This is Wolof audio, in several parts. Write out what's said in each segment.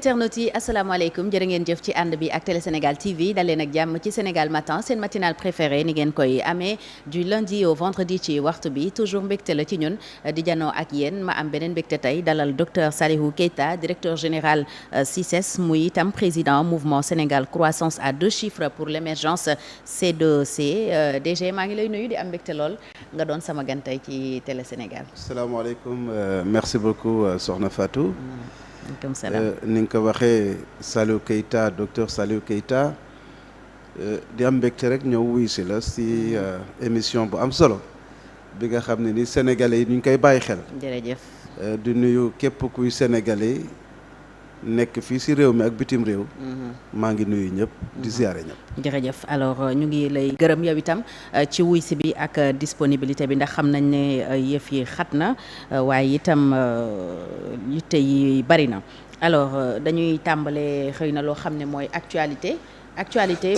internautes yi asalaamaaleykum jërë ngeen jëf ci ànd bi ak Télé Sénégal TV dal leen ak jàmm ci Sénégal Matin seen matinal préféré ni ngeen koy amee du lundi au vendredi ci waxtu bi toujours mbégte la ci ñun di janoo ak yéen ma am beneen mbégte tey dalal docteur Salihou Keita directeur général CICES muy itam président mouvement Sénégal croissance à 2 chiffres pour l'émergence C2C DG maa ngi lay nuyu di am mbégte lool nga doon sama gan tey ci Télé Sénégal. asalaamaaleykum merci beaucoup Soxna Fatou. ni nga ko waxee Salihou Keita docteur Salihou Keita di am mbégte rek ñëw wuy si la si émission bu am solo bi nga xam ne ni sénégalais yi ñu ngi koy bàyyi xel. jërëjëf. di nuyu képp kuy sénégalais nekk fii si réew mi ak bitim réew. maa ngi nuyu ñëpp di ziare ñëpp. jërëjëf alors ñu ngi lay gërëm yow itam ci wuy si bi ak disponibilité bi ndax xam nañ ne yëf yi xat na waaye itam yitte yi bari na alors dañuy tàmbale xëy na loo xam ne mooy actualité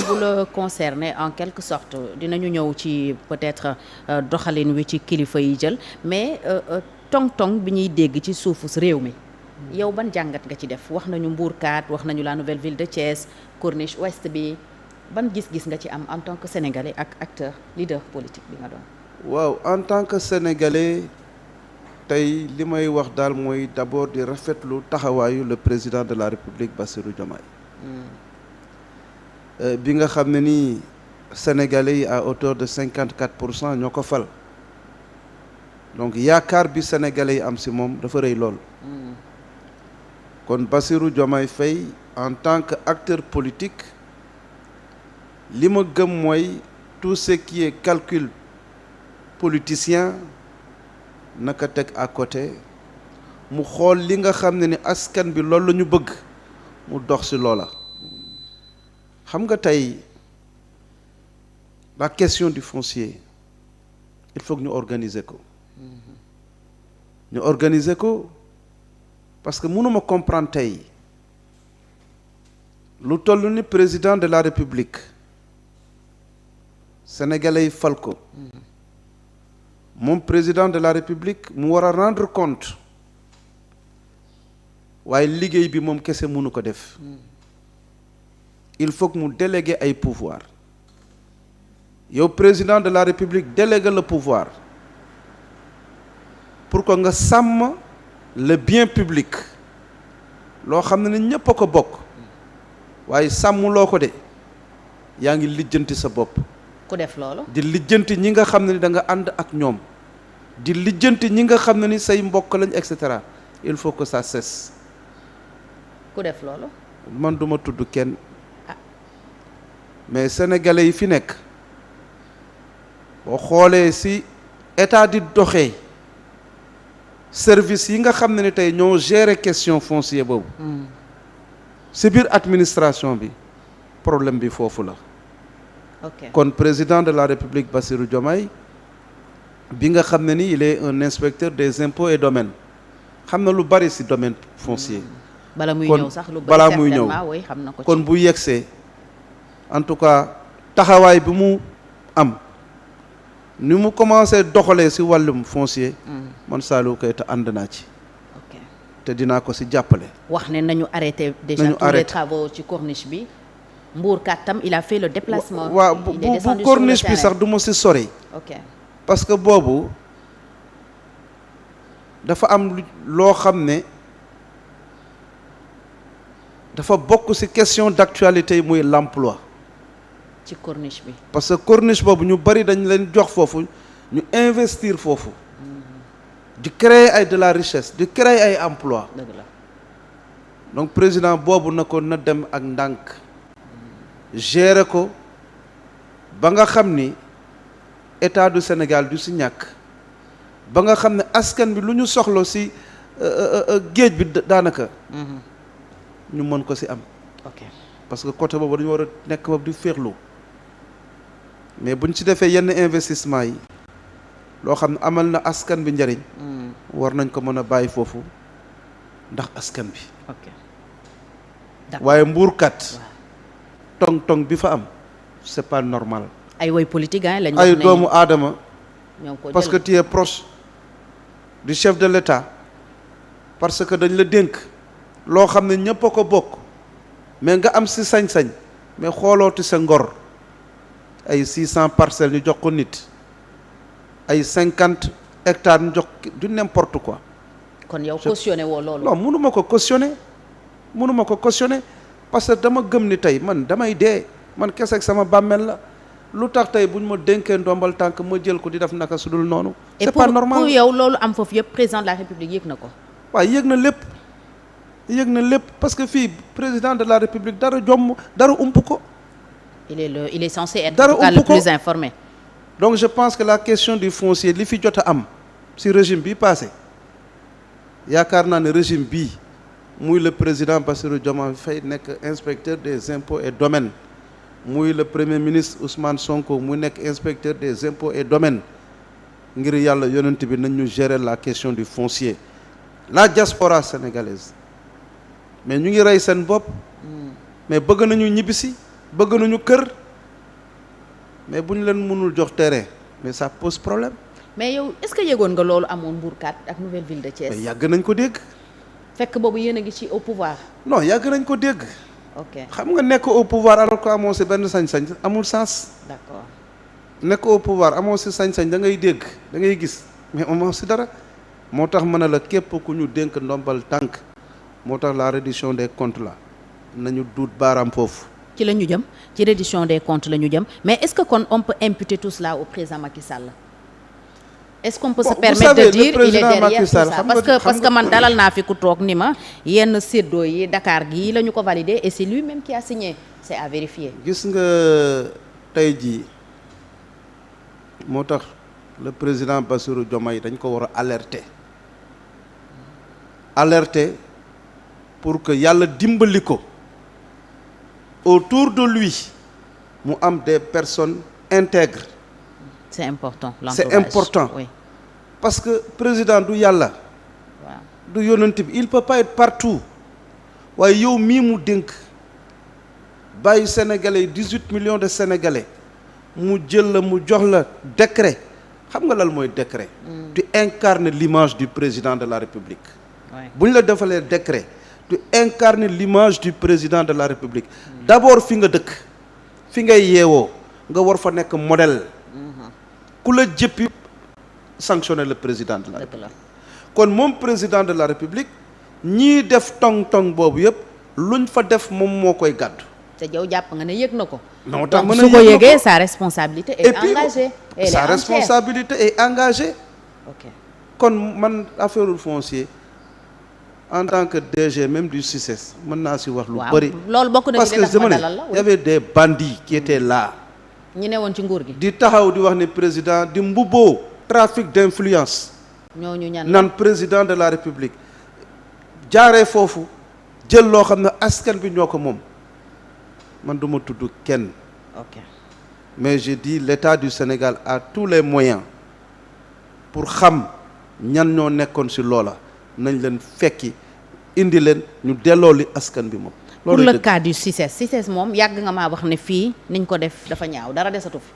bu la concerné en quelque sorte dinañu ñëw ci peut-être doxalin wi ci kilifa yi jël mais tong-tong bi ñuy dégg ci suufu réew mi. yow ban jàngat nga ci def wax nañu Mbourkat wax nañu la nouvelle ville de Thiès Corniche Ouest bi ban gis-gis nga ci am en tant que sénégalais ak acteur leader politique bi nga doon. waaw en tant que sénégalais tey li may wax daal mooy d'abord di rafetlu taxawaayu le président de la République Bassirou Diomaye. bi nga xam ne nii sénégalais yi à hauteur de 54% ñoo ko fal donc yaakaar bi sénégalais yi am si moom dafa rëy lool. kon Bassirou Diomaye Faye en tant que acteur politique li ma gëm mooy tout ce qui est calcul politicien naka teg à côté mu xool li nga xam ne ni askan bi loolu la ñu bëgg mu dox ci loola. xam nga tey la question du foncier il faut que ñu organiser ko. ñu organiser ko. parce que mënuma comprendre tey lu toll ni président de la république sénégalais yi fal ko moom président de la république mu war a rendre compte waaye liggéey bi moom kese mënu ko def il faut que mu déléguer ay pouvoir yow président de la république déléguer le pouvoir pour que nga sàmm le bien public loo xam ne ni ñëpp a ko bokk waaye sàmmuloo ko de yaa ngi lijjanti sa bopp. ku def loolu. di lijjanti ñi nga xam ne ni da nga ànd ak ñoom di lijjanti ñi nga xam ne ni say mbokk lañ et cetera il faut que ça cesse. ku def loolu. man duma tudd kenn mais sénégalais yi fi nekk boo xoolee ci état di doxee. service yi nga xam ne ni tey ñoo gérer question foncier boobu ci biir administration bi problème bi foofu la. kon président de la République Bassirou Diomaye bi nga xam ne ni il est un inspecteur des impôts et domaines xam na lu bari ci domaine foncier. bala muy ñëw sax lu bari balaa muy ñëw xam na ko kon bu yegsee en tout cas taxawaay bi mu am. ni mu commencé doxalee ci wàllum foncier. man Salihou Keita ànd naa ci. te dinaa ko ci jàppale. wax ne nañu arrêté déjà tous les travaux ci corniche bi. Mbourkat tam il a fait le déplacement. waaw bu corniche bi sax du ma ci sori. parce que boobu dafa am loo xam ne dafa bokk ci question d'actualité muy l'emploi. ci corniche bi. parce que corniche boobu ñu bari dañ leen jox foofu ñu investir foofu di créer ay de la richesse di créer ay emploi dëgg la. donc président boobu na ko na dem ak ndànk gérer ko ba nga xam ni état du Sénégal du ci ñàkk ba nga xam ne askan bi lu ñu soxla ci géej bi daanaka ñu mën ko ci am. parce que côté boobu dañu war a nekk boobu di féexlu mais buñ ci defee yenn investissement yi loo xam ne amal na askan bi njariñ war nañ ko mën a bàyyi foofu ndax askan bi. waaye Mbourkat tong-tong bi fa am c'est pas normal. ay woy politique lañ ay doomu aadama parce que tu es proche du chef de l'État parce que dañ la dénk loo xam ne ñëpp a ko bokk mais nga am si sañ-sañ mais xoolooti sa ngor ay 600 parcelles ñu jox ko nit ay 50 hectares ñu jox du n'importe quoi. kon yow cautionné woo loolu. non mënuma ko cautionné parce que dama gëm ni tey man damay dee man kese ak sama bàmmeel la lu tax tey buñ ma dénkee ndombal tànk ma jël ko di def naka su dul noonu. c'est pas normal pour yow loolu am foofu yëpp président de la république yëg na ko. waaw yëg na lépp parce que fii président de la république dara ump ko. il est censé être en tout cas le plus informé. donc je pense que la question du foncier li fi jot a am si régime bi passé yaakaar naa ne régime bii muy le président Bassirou Diomaye Faye nekk inspecteur des impôts et domaines muy le premier ministre Ousmane Sonko mu nekk inspecteur des impôts et domaines ngir yàlla yonent bi nañ ñu gérer la question du foncier. La diaspora sénégalaise mais ñu ngi rey seen bopp mais bëgg nañu ñibbisi bëgg nañu kër mais bu ñu leen mënul jox terrain mais ça pose problème. mais yow est-ce que yëgoon nga loolu amoon Mbourkat ak nouvelle ville de Thiès. mais yàgg nañ ko dégg. fekk boobu yéen a ngi ci au pouvoir. non yàgg nañ ko dégg. ok xam nga nekk au pouvoir alors que amoo si benn sañ-sañ amul sens. d'accord nekk au pouvoir amoo si sañ-sañ da ngay dégg da ngay gis mais amoo si dara. moo tax mën na la képp ku ñu dénk ndombal tànk moo tax la reddition des comptes la nañu duut baaraam foofu. ci la ñu jëm ci reddition des comptes la ñu jëm mais est-ce que kon on peut imputer tout cela au président Macky Sall. est-ce qu'on peut se permettre de dire il est derrière tout ça parce que man dalal naa fi ku toog ni ma yenn séddoo yi Dakar gii la ñu ko validé et c'est lui-même qui a signé c'est à vérifier. gis nga tey jii moo tax le président Bassirou Diomaye dañ ko war a alerter pour que yàlla dimbali ko autour de lui mu am des personnes intègres. c'est important c'est important oui. parce que président du yàlla. waaw du yonent bi il peut pas être partout waaye yow mii mu dénk bàyyi sénégalais 18 millions de sénégalais mu jël la mu jox la décret xam nga lan mooy décret. tu incarnes l'image du président de la république. bu ñu la defalee décret tu incarnes l'image du président de la république. d'abord fi nga dëkk fi ngay yeewoo nga war fa nekk modèle. ku la jëppi sanctionner le président de la république. kon moom président de la république ñii def tong-tong boobu yëpp luñ fa def moom moo koy gàddu. te yow jàpp nga ne yëg na ko. non tax mën su ko yëgee sa responsabilité est engagée. et sa responsabilité est engagée. ok kon man affaire foncier en tant que DG même du CICES mën naa si wax lu bëri. loolu bokk na parce que je me dis y avait des bandits qui étaient là. ñi ne woon ci nguur gi. di taxaw di wax ni président di mbubboo trafic d'influence. ñooñu ñan naan président de la république jaaree foofu jël loo xam ne askan bi ñoo ko moom man du ma tudd kenn. ok mais je dis l'État du Sénégal a tous les moyens pour xam ñan ñoo nekkoon ci loola nañ leen fekki indi leen ñu delloo li askan bi moom. pour le cas du CICES moom yàgg nga maa wax ne fii niñ ko def dafa ñaaw dara desatu fi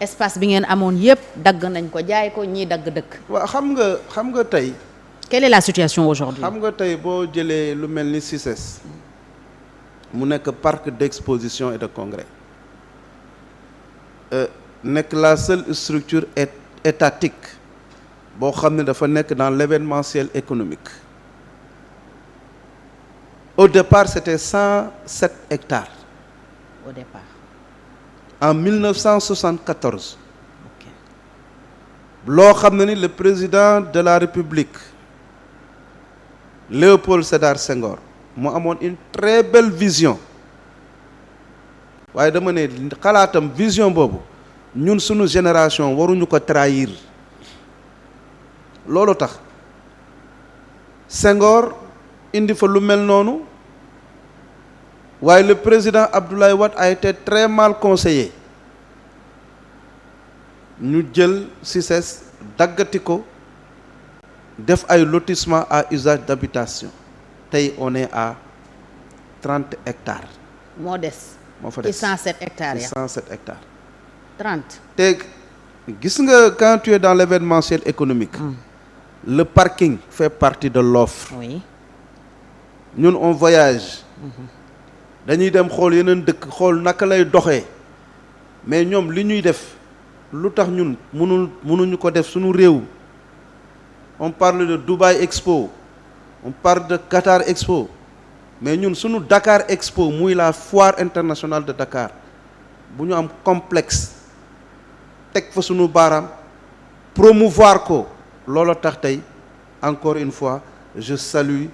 espace bi ngeen amoon yépp dagg nañ ko jaay ko ñii dagg dëkk. waaw xam nga tey. quelle est la situation aujourd'hui? xam nga tey boo jëlee lu mel ni CICES mu nekk parc d'exposition et de congrès nekk la seule structure étatique boo xam ne dafa nekk dans l'événementiel économique. Au départ, c'était 107 hectares. Au départ. En 1974. Ok. loo xam ne ni le président de la République Léopold Sédar Senghor mu amoon une très belle vision waaye dama ne xalaatam vision boobu ñun sunu génération waruñu ko trahir loolu tax Senghor indi fa lu mel noonu waaye le président Abdoulaye Wade a été très mal conseillé ñu jël CICES daggati ko def ay lotissement à usage d'habitation tey on est à 30 hectares. moo des. moo fa des ci 107 hectares ya 107 hectares. 30. te gis nga quand tu es dans l'événementiel économique. Le parking fait partie de l'offre. Oui. ñun on voyage dañuy dem xool yeneen dëkk xool naka lay doxee mais ñoom li ñuy def lu tax ñun mënuñu ko def suñu réew. On parle de Dubaï Expo, on parle de Qatar Expo, mais ñun suñu Dakar Expo muy la foire internationale de Dakar bu ñu am complexe teg fa suñu baaraam promouvoir ko loolu tax tey encore une fois je salue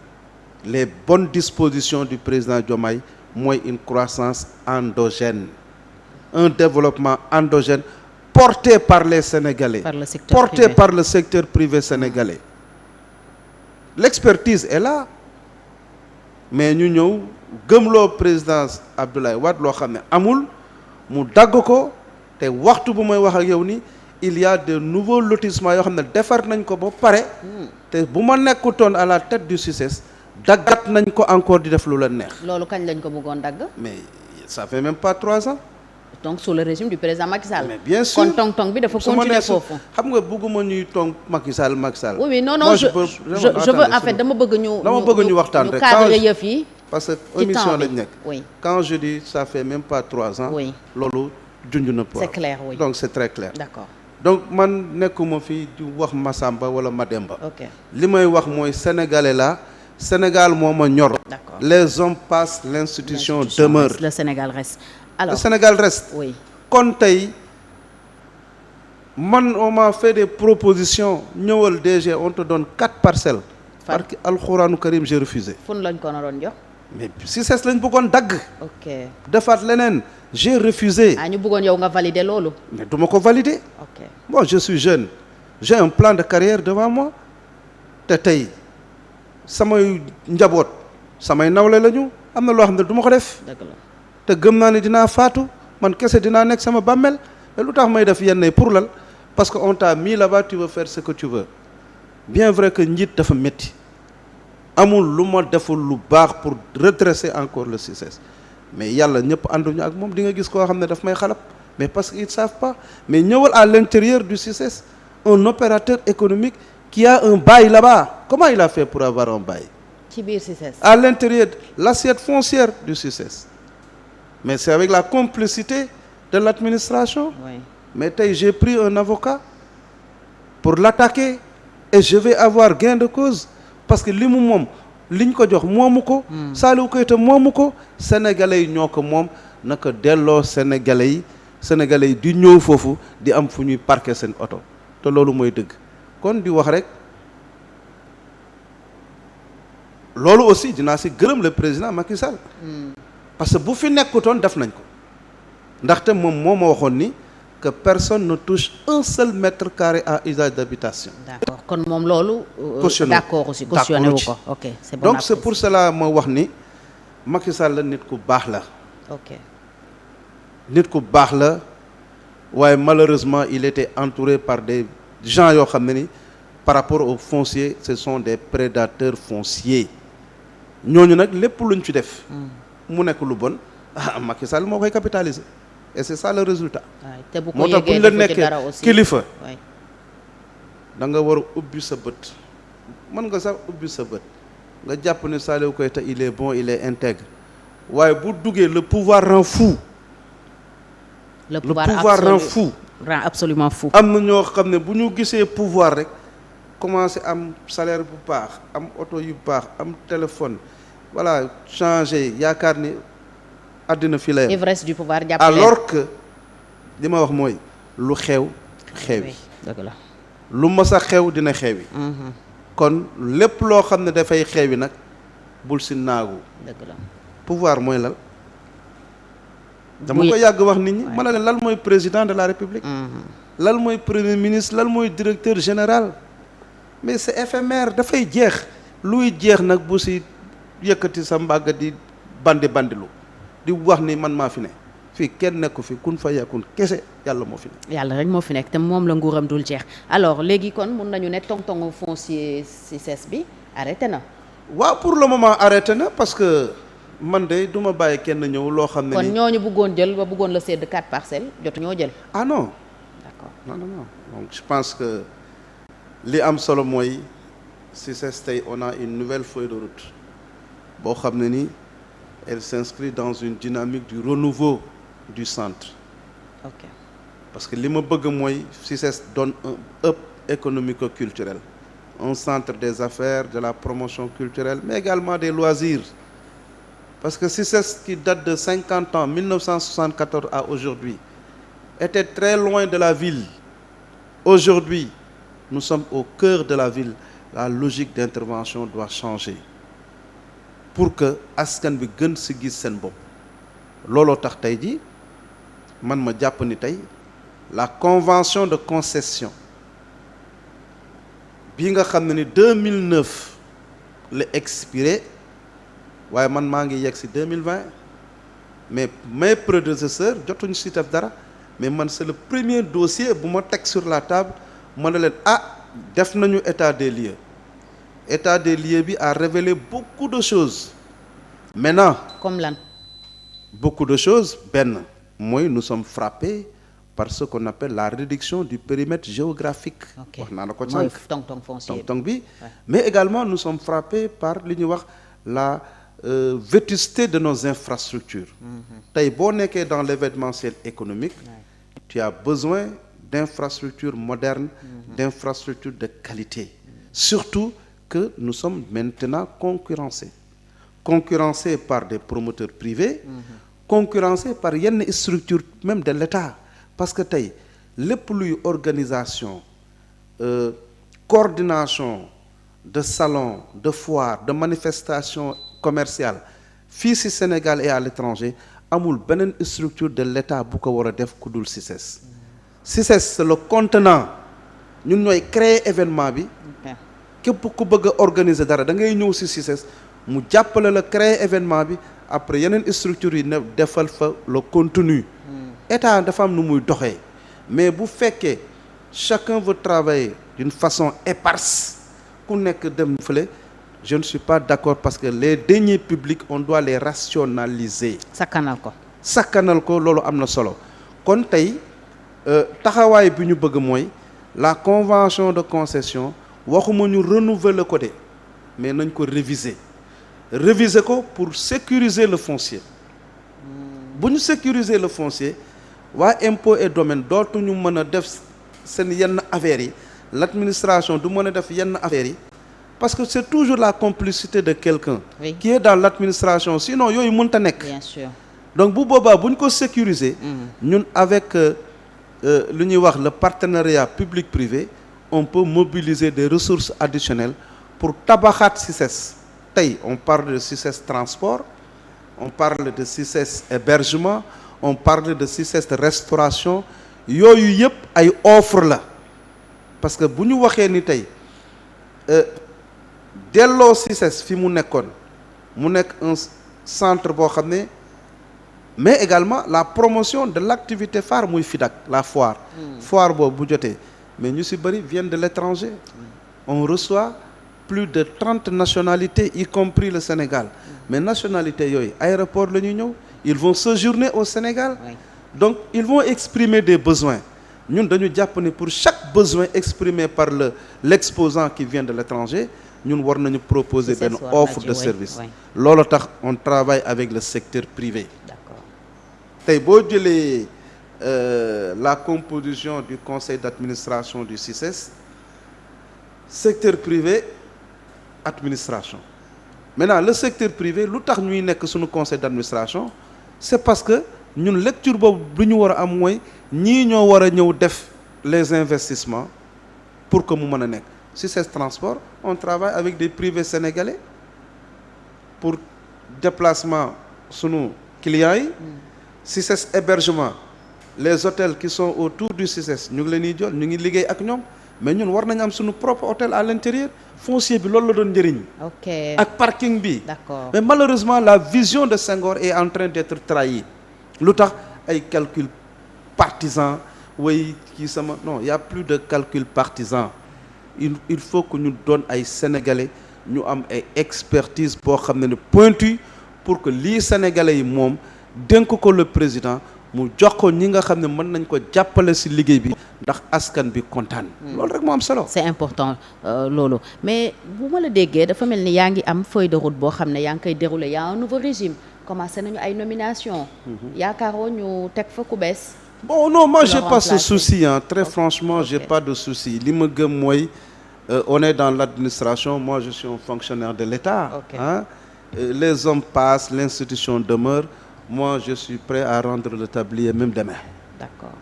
les bonnes dispositions du président Diomaye mooy une croissance endogène, un développement endogène porté par les Sénégalais, par le secteur privé sénégalais. L'expertise est là mais ñu ñëw gëmloo président Abdoulaye Wade loo xam ne amul mu dagg ko te waxtu bu may wax ak yow ni il y a de nouveaux lotissements yoo xam ne defar nañ ko ba pare te bu ma nekkutoon à la tête du CICES daggat nañ ko encore di def lu leen neex. loolu kañ lañ ko bëggoon dagg. mais ça fait même pas 3 ans. donc sous le régime du président Macky Sall. mais bien sûr kon tong-tong bi dafa continuer foofu. xam nga bëgguma ñuy tong Macky Sall. oui non je veux en fait dama bëgg ñu waxtaan rek cadre yëf yi. parce que émission lañ nekk. oui quand je dis ça fait même pas 3 ans. oui loolu junj na po. c'est clair oui. donc c'est très clair. d'accord donc man nekkuma fi di wax Massamba wala Mademba. ok li may wax mooy sénégalais la Sénégal moo ma ñor. d'accord les hommes passent l'institution demeure. le Sénégal reste. alors le Sénégal reste. oui kon tey man on m'a fait des propositions ñëwal DG on te donne 4 parcelles. parce que alxuraanu karim j'ai refusé. fun lañ ko naroon jox. mais CICES lañ bëggoon dagg. ok defaat leneen j'ai refusé. ñu bëggoon yow nga valider loolu. mais du ma ko valider. ok bon je suis jeune j'ai un plan de carrière devant moi te tey samay njaboot samay nawle lañu am na loo xam ne du ma ko def. dëgg la te gëm naa ne dinaa faatu man kese dinaa nekk sama bàmmeel te lu tax may def yenn pour lal parce que on t'a mis là-bas tu veux faire ce que tu veux bien vrai que njiit dafa métti amul lu ma deful lu baax pour redresser encore le CICES mais yàlla ñëpp ànduñu ak moom di nga gis koo xam ne daf may xalab mais parce que ils savent pas mais ñëwal à l'intérieur du CICES un opérateur économique qui a un bail là-bas comment il a fait pour avoir un bail ci biir CICES à l'intérieur l'assiette foncière du CICES mais c'est avec la complicité de l'administration. oui. mais tey j'ai pris un avocat pour l'attaquer et je vais avoir gain de cause parce que li mu moom liñ ko jox moomu ko. Saliou Keita moomu ko sénégalais yi ñoo ko moom naka delloo sénégalais yi di ñëw foofu di am fu ñuy parquer seen oto te loolu mooy dëgg kon di wax rek loolu aussi dinaa si gërëm le président Macky Sall. parce que bu fi nekkutoon def nañ ko ndaxte moom moo ma waxoon ni que personne ne touche un seul mètre carré à usage d'habitation. d'accord kon moom loolu. d'accord aussi cautionné wu ko ok c'est bon. donc c'est pour cela ma wax ni Macky Sall la nit ku baax la. ok nit ku baax la waaye malheureusement il était entouré par des gens yoo xam ne ni par rapport aux fonciers ce sont des prédateurs fonciers ñooñu nag lépp luñ ci def. mu nekk lu bon Macky Sall moo koy capitaliser et c'est ça le résultat. te bu ko moo tax bu ñu la nekkee kilifa da nga war a ubbi sa bët mën nga sax ubbi sa bët nga jàpp ne Saliou Keita il est bon il est intègre waaye bu duggee le pouvoir rend fou. le pouvoir rend fou. rend absolument fou. am na ñoo xam ne bu ñu gisee pouvoir rek commencé am salaire bu baax am oto yu baax am téléphone. voilà changer yaakaar ni àddina fi la ivresse du pouvoir jàpp alors que li ma wax mooy lu xewi dëgg la lu mas a xew dina xewi kon lépp loo xam ne dafay xewi nag bul si naagu dëgg la pouvoir mooy lal dama ko yàgg wax nit ñi ma ne leen lal mooy président de la république lal mooy premier ministre lal mooy directeur général mais c'est éphémère dafay jeex luy jeex nag bu si yëkkati sa mbàgg di bandilu di wax ni man maa fi ne fii kenn nekku fi kun fa yakun kese yàlla moo fi nekk. yàlla rek moo fi nekk te moom la nguuram dul jeex alors léegi kon mun nañu ne tong-tongu foncier CICES bi arrêté na. waaw pour le moment arrêté na parce que man de du ma bàyyi kenn ñëw loo xam ne. kon ñooñu bëggoon jël ba bëggoon la sédd 4 parcelles jotu ñoo jël. ah non. d'accord non donc je pense que li am solo mooy CICES tey on a une nouvelle feuille de route boo xam ne ni elle s'inscrit dans une dynamique du renouveau du centre. Ok. Parce que li ma bëgg mooy CICES donne un hub économico-culturel, un centre des affaires, de la promotion culturelle, mais également des loisirs. Parce que CICES qui date de 50 ans, 1974 à aujourd'hui, était très loin de la ville. Aujourd'hui, nous sommes au cœur de la ville. La logique d'intervention doit changer pour que askan bi gën si gis seen bopp. Looloo tax tey ji man ma jàpp ni tey la convention de concession bii nga xam ne ni 2009 la expiré waaye man maa ngi yegg si 2020 mais mes prédécesseurs jotuñu si def dara mais man c'est le premier dossier bu ma teg sur la table ma ne leen def nañu état des lieux. État des lieux bi a révélé beaucoup de choses. Maintenant, comme lan? Beaucoup de choses. Ben, moi, nous sommes frappés par ce qu'on appelle la réduction du périmètre géographique. Ok. Foncier. Mais également, nous sommes frappés par la vétusté de nos infrastructures. Tey boo nekkee dans l'événementiel économique, tu as besoin d'infrastructures modernes, d'infrastructures de qualité. Surtout que nous sommes maintenant concurrencés par des promoteurs privés, concurrencés par yenn structures même de l'État. Parce que tey lépp luy organisation, coordination de salons, de foires, de manifestations commerciales fii ci Sénégal et à l'étranger amul beneen structure de l'État bu ko war a def ku dul CICES. CICES c'est le contenant. ñun ñooy créer événement bi. képp ku bëgg a organiser dara da ngay ñëw ci CICES mu jàppale la créer événement bi après yeneen structures yi ne defal fa le contenu. État dafa am nu muy doxee mais bu fekkee chacun veut travailler d'une façon éparse ku nekk dem fële je ne suis pas d'accord parce que les deniers publics on doit les rationaliser. sakkanal ko loolu am na solo kon tey taxawaay bi ñu bëgg mooy la convention de concession waxuma ñu renouveler ko de mais nañ ko réviser ko pour sécuriser le foncier. bu ñu sécuriser le foncier waa impôt et domaine dootuñu mën a def seen yenn affaires yi l'administration du mën a def yenn affaires yi parce que c'est toujours la complicité de quelqu'un qui est dans l'administration sinon yooyu mënta nekk. Bien sûr. Donc bu boobaa bu ñu ko sécuriser ñun avec lu ñuy wax le partenariat public-privé on peut mobiliser des ressources additionnelles pour tabaxaat CICES. Tey on parle de CICES transport, on parle de CICES hébergement, on parle de CICES restauration. Yooyu yëpp ay offre la parce que bu ñu waxee ni tey delloo CICES fi mu nekkoon mu nekk un centre boo xam ne mais également la promotion de l'activité phare muy FIDAK la foire. Foire boobu bu jotee mais ñu ci bari viennent de l'étranger. On reçoit plus de 30 nationalités y compris le Sénégal. Mais nationalités yooyu aéroport la ñuy ñëw ils vont séjourner au Sénégal. Donc ils vont exprimer des besoins. Ñun dañu jàpp ne pour chaque besoin exprimé par l'exposant qui vient de l'étranger ñun war nañu proposer benn offre de service. Loolu tax on travaille avec le secteur privé. Tey boo jëlee la composition du conseil d'administration du CICES secteur privé administration. Maintenant le secteur privé lu tax ñuy nekk suñu conseil d'administration c'est parce que ñun lecture boobu lu ñu war a am mooy ñii ñoo war a ñëw def les investissements pour que mu mën a nekk. CICES transport on travaille avec des privés sénégalais pour déplacement sunu clients yi. CICES hébergement les hôtels qui sont autour du CICES ñu ngi leen di jël ñu ngi liggéey ak ñoom mais ñun war nañu am suñu propre hôtel à l'intérieur foncier bi loolu la doon njëriñ. Ok. ak parking bi. D'accord. Mais malheureusement la vision de Senghor est en train d'être trahie. Lu tax ay calcul partisan way kii sama non il y a plus de calcul partisan il faut que ñu doon ay sénégalais ñu am ay expertise boo xam ne pointu pour que lii sénégalais yi moom dénk ko le président mu jox ko ñi nga xam ne mën nañ ko jàppale ci liggéey bi ndax askan bi kontaan. loolu rek moo am solo. c'est important loolu mais bu ma la déggee dafa mel ni yaa ngi am feuille de route boo xam ne yaa ngi koy dérouler y a un nouveau régime commencé nañu ay nomination yaakaaroo ñu teg fa ku bees. bon non moi j'ai pas ce souci très franchement j'ai pas de souci li ma gëm mooy on est dans l'administration moi je suis un fonctionnaire de l'État. Les hommes passent l'institution demeure. Moi, je suis prêt à rendre le tablier même demain. D'accord.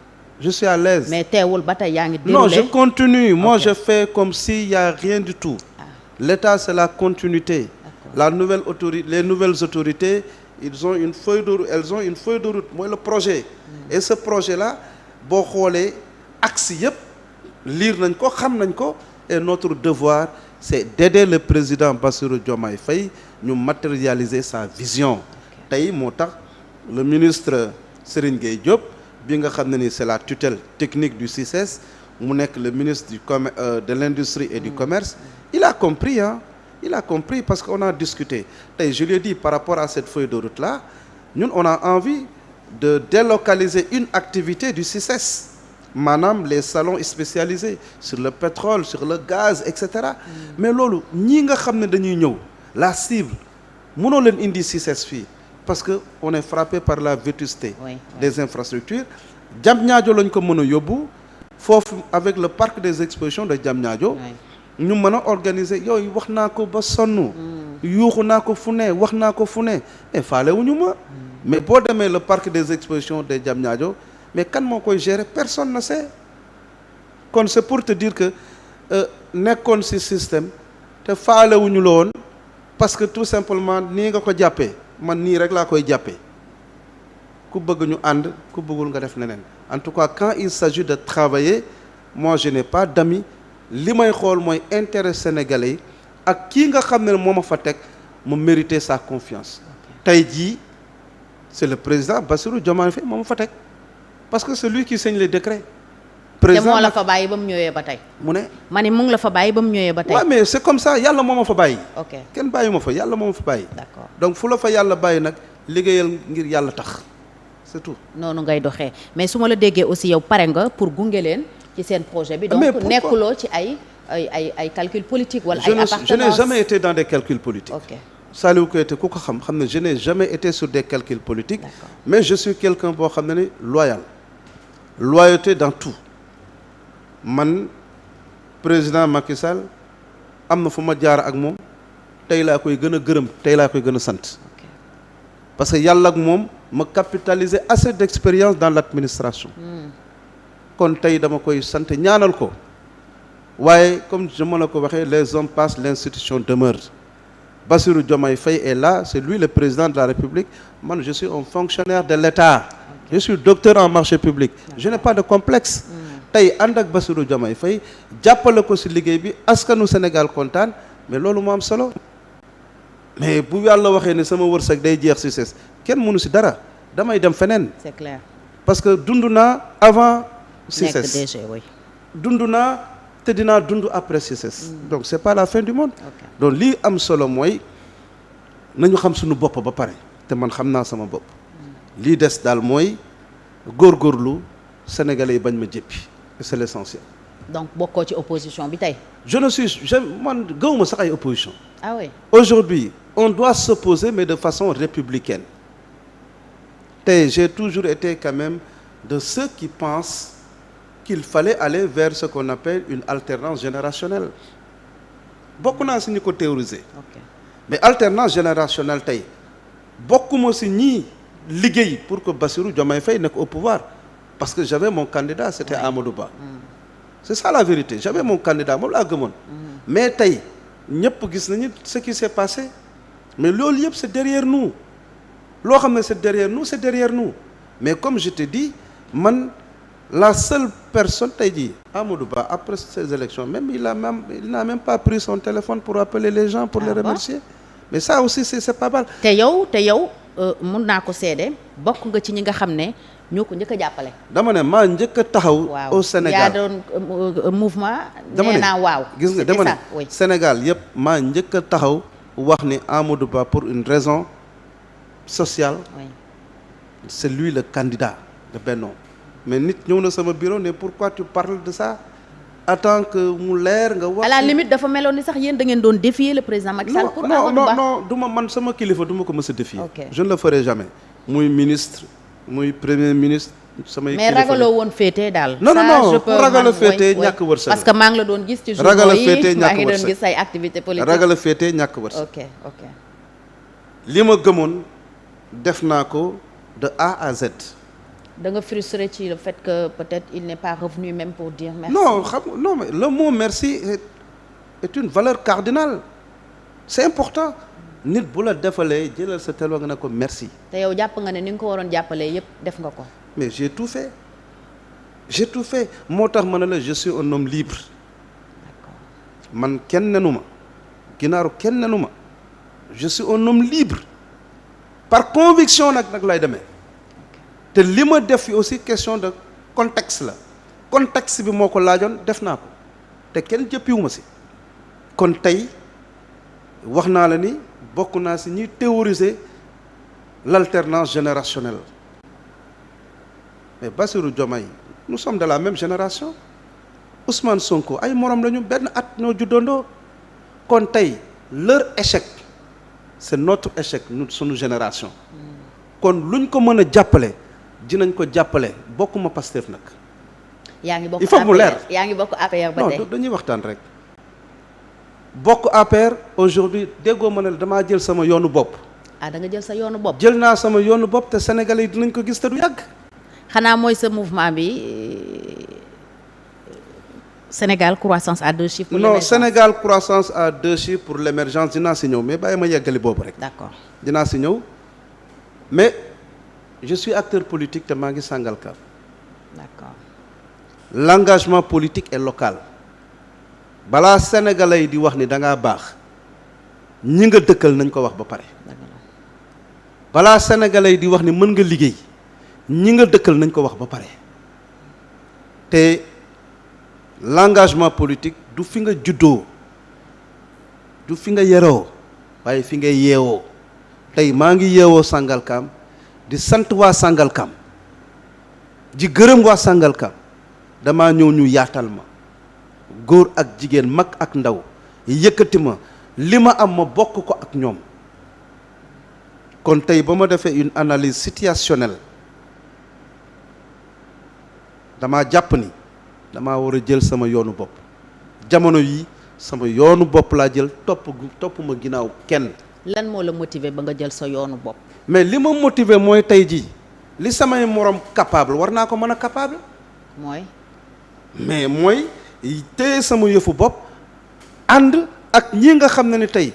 Je suis à l'aise. Mais teewul ba tey yaa ngi déroulé. Non, je continue. Moi, je fais comme s'il y a rien du tout. L'État, c'est la continuité. La nouvelle autorité, les nouvelles autorités, elles ont une feuille de route. Moi, le projet. Et ce projet-là, boo xoolee axe yëpp lire nañ ko xam nañ ko et notre devoir, c'est d'aider le président Bassirou Diomaye Faye ñu matérialiser sa vision. Tey moo tax le ministre Serigne Gueye Diop bi nga xam ne ni c'est la tutelle technique du CICES mu nekk le ministre de l'industrie et du commerce il a compris parce qu'on a discuté tey je lui ai dit par rapport à cette feuille de route là ñun on a envie de délocaliser une activité du CICES maanaam les salons spécialisés sur le pétrole sur le gaz etc. Mais loolu ñi nga xam ne dañuy ñëw la cible mënoo leen indi CICES fii parce que on est frappé par la vétusté des infrastructures. Diamniadio lañ ko mën a yóbbu foofu avec le parc des expositions de Diamniadio ñu mën a organiser yooyu wax naa ko ba sonn yuuxu naa ko fu ne wax naa ko fu ne mais faale wuñu ma mais boo demee le parc des expositions de Diamniadio mais kan moo koy gérer personne ne sait kon c'est pour te dire que nekkoon ci système te faale wuñu la woon parce que tout simplement nii nga ko jàppee man nii rek laa koy jàppee ku bëgg ñu ànd ku bëggul nga def neneen en tout cas quand il s'agit de travailler moi je n'ai pas d'amis li may xool mooy intérêt sénégalais yi ak kii nga xam ne moo ma fa teg mu mériter sa confiance tey jii c'est le président Bassirou Diomaye Faye moo ma fa teg parce que c'est lui qui signe les décrets. président te moo la fa bàyyi ba mu ñëwee ba tey. mu ne ma ne mu ngi la fa bàyyi ba mu ñëwee ba tey. waaw mais c'est comme ça yàlla moo ma fa bàyyi. ok kenn bàyyi ma fa yàlla moo ma fa bàyyi. d'accord donc fu la fa yàlla bàyyi nag liggéeyal ngir yàlla tax c'est tout. noonu ngay doxee mais su ma la déggee aussi yow pare nga pour gunge leen ci seen projet bi. donc nekkuloo ci ay calcul politique wala ay appartenance. je n'ai jamais été dans des calculs politiques. ok Saliou Keita ku ko xam ne je n'ai jamais été sur des calculs politiques. mais je suis quelqu'un boo xam ne ni loyauté dans tout. man président Macky Sall am na fu ma jaar ak moom tey laa koy gën a gërëm tey laa koy gën a sant parce que yàlla ak moom ma capitaliser assez d'expérience dans l'administration kon tey dama koy sant ñaanal ko waaye comme je me la ko waxee les hommes passent l'institution demeure. Bassirou Diomaye Faye est là c'est lui le président de la République man je suis un fonctionnaire de l'État je suis docteur en marché public je n'ai pas de complexe tey ànd ak Bassirou Diomaye Faye jàppale ko ci liggéey bi askanu Sénégal kontaan mais loolu moo am solo mais bu yàlla waxee ne sama wërsëg day jeex ci CICES kenn mënu ci dara damay dem feneen. c'est clair. parce que dund naa avant CICES nekk DG oui. dund naa te dinaa dund après CICES. donc c'est pas la fin du monde. donc lii am solo mooy nañu xam suñu bopp ba pare te man xam naa sama bopp. lii des daal mooy góorgóorlu Sénégalais yi bañ ma jéppi. c'est l'essentiel. donc bokkoo ci opposition bi tey. man gëwuma sax ay opposition. ah oui. aujourd'hui on doit s'opposer mais de façon républicaine. tey j'ai toujours été quand même de ceux qui pensent qu'il fallait aller vers ce qu'on appelle une alternance générationnelle. bokk naa si ñu ko théoriser. mais alternance générationnelle tey bokkuma si ñii liggéey pour que Bassirou Diomaye Faye nekk au pouvoir. parce que j'avais mon candidat c'était Amadou Ba. c'est ça la vérité j'avais mon candidat moom laa gëmoon. mais tey ñëpp gis nañu ce qui s'est passé mais loolu yëpp c'est derrière nous loo xam ne c'est derrière nous mais comme je te dis man la seule personne tey jii Amadou Ba après ces élections même il n'a même pas pris son téléphone pour appeler les gens pour les remercier mais ça aussi c'est pas mal. te yow mun naa ko seede bokk nga ci ñi nga xam ne. ñoo ko njëkk a jàppale. dama ne maa njëkk a taxaw. au Sénégal yaa doon mouvement. nee naa waaw gis nga dama ne Sénégal yëpp maa njëkk a taxaw wax ni Amadou Ba pour une raison sociale. oui. c'est lui le candidat de Benno mais nit ñëw na sama bureau ne pourquoi tu parles de ça attends que mu leer nga wax. à la limite dafa meloon ni sax yéen da ngeen doon défier le président Macky Sall. pour Amadou Ba non du ma man sama kilifa du ma ko mës a défier. Ok. je ne le ferai jamais. muy ministre muy premier ministre. samay mais ragaloo woon féete daal. non non non je peux ragal a féete ñàkk wërsëg. parce que maa ngi la doon gis ci ragal a journaux féete yi maa ñàkk ngi doon wërsëg. gis say activité politique. ragal a féete ñàkk wërsëg. ok li ma gëmoon def naa ko de A à Z. da nga frustré ci le fait que peut-être il n'est pas revenu même pour dire merci. non mais le mot merci est une valeur cardinale c'est important nit bu la defalee jëlal sa tel nga ne ko merci. te yow jàpp nga ne ni nga ko waroon jàppalee yépp def nga ko. mais j'ai tout fait moo tax ma ne la je suis un homme libre. D'accord. man kenn nenu ma ginaaru kenn nenu ma je suis un homme libre par conviction nag lay demee te li ma def fi aussi question de contexte la contexte bi moo ko laajoon def naa ko te kenn jëppiwu ma si kon tey wax naa la ni bokk naa si ñuy théoriser l'alternance générationnelle mais Bassirou Diomaye nous sommes de la même génération Ousmane Sonko ay morom lañu benn at ñoo juddandoo kon tey leur échec c'est notre échec nous sunu génération kon luñ ko mën a jàppale dinañ ko jàppale bokkuma Pastef nag. yaa ngi bokk il faut mu leer yaa ngi bokk APR ba tey non dañuy waxtaan rek bokk APR aujourd'hui déggoo ma ne damaa jël sama yoonu bopp. da nga jël sa yoonu bopp. jël naa sama yoonu bopp te Sénégalais yi dinañ ko gis te du yàgg. xanaa mooy sa mouvement bi Sénégal croissance à 2 chiffres. pour non l'émergence. Sénégal croissance à 2 chiffres pour l'émergence dinaa si ñëw mais bàyyi ma yeggali boobu rek. d'accord dinaa si ñëw mais je suis acteur politique te maa ngi Sangalkam. d'accord l'engagement politique est local balaa Sénégalais yi di wax ni da ngaa baax ñi nga dëkkal nañ ko wax ba pare. balaa Sénégalais yi di wax ni mën nga liggéey ñi nga dëkkal nañ ko wax ba pare te l'engagement politique du fi nga juddoo du fi nga yeroo waaye fi nga yeewoo tey maa ngi yeewoo Sangalkam di sant waa Sangalkam di gërëm waa Sangalkam damaa ñëw ñu yaatal ma góor ak jigéen mag ak ndaw yëkkati ma li ma am ma bokk ko ak ñoom kon tey ba ma defee une analyse situationnelle damaa jàpp ni damaa war a jël sama yoonu bopp jamono yi sama yoonu bopp laa jël topp ma ginnaaw kenn. lan moo la motiver ba nga jël sa yoonu bopp. mais li ma motiver mooy tey jii li samay morom capable war naa ko mën a capable. mooy téye sama yëfu bopp ànd ak ñi nga xam ne ni tey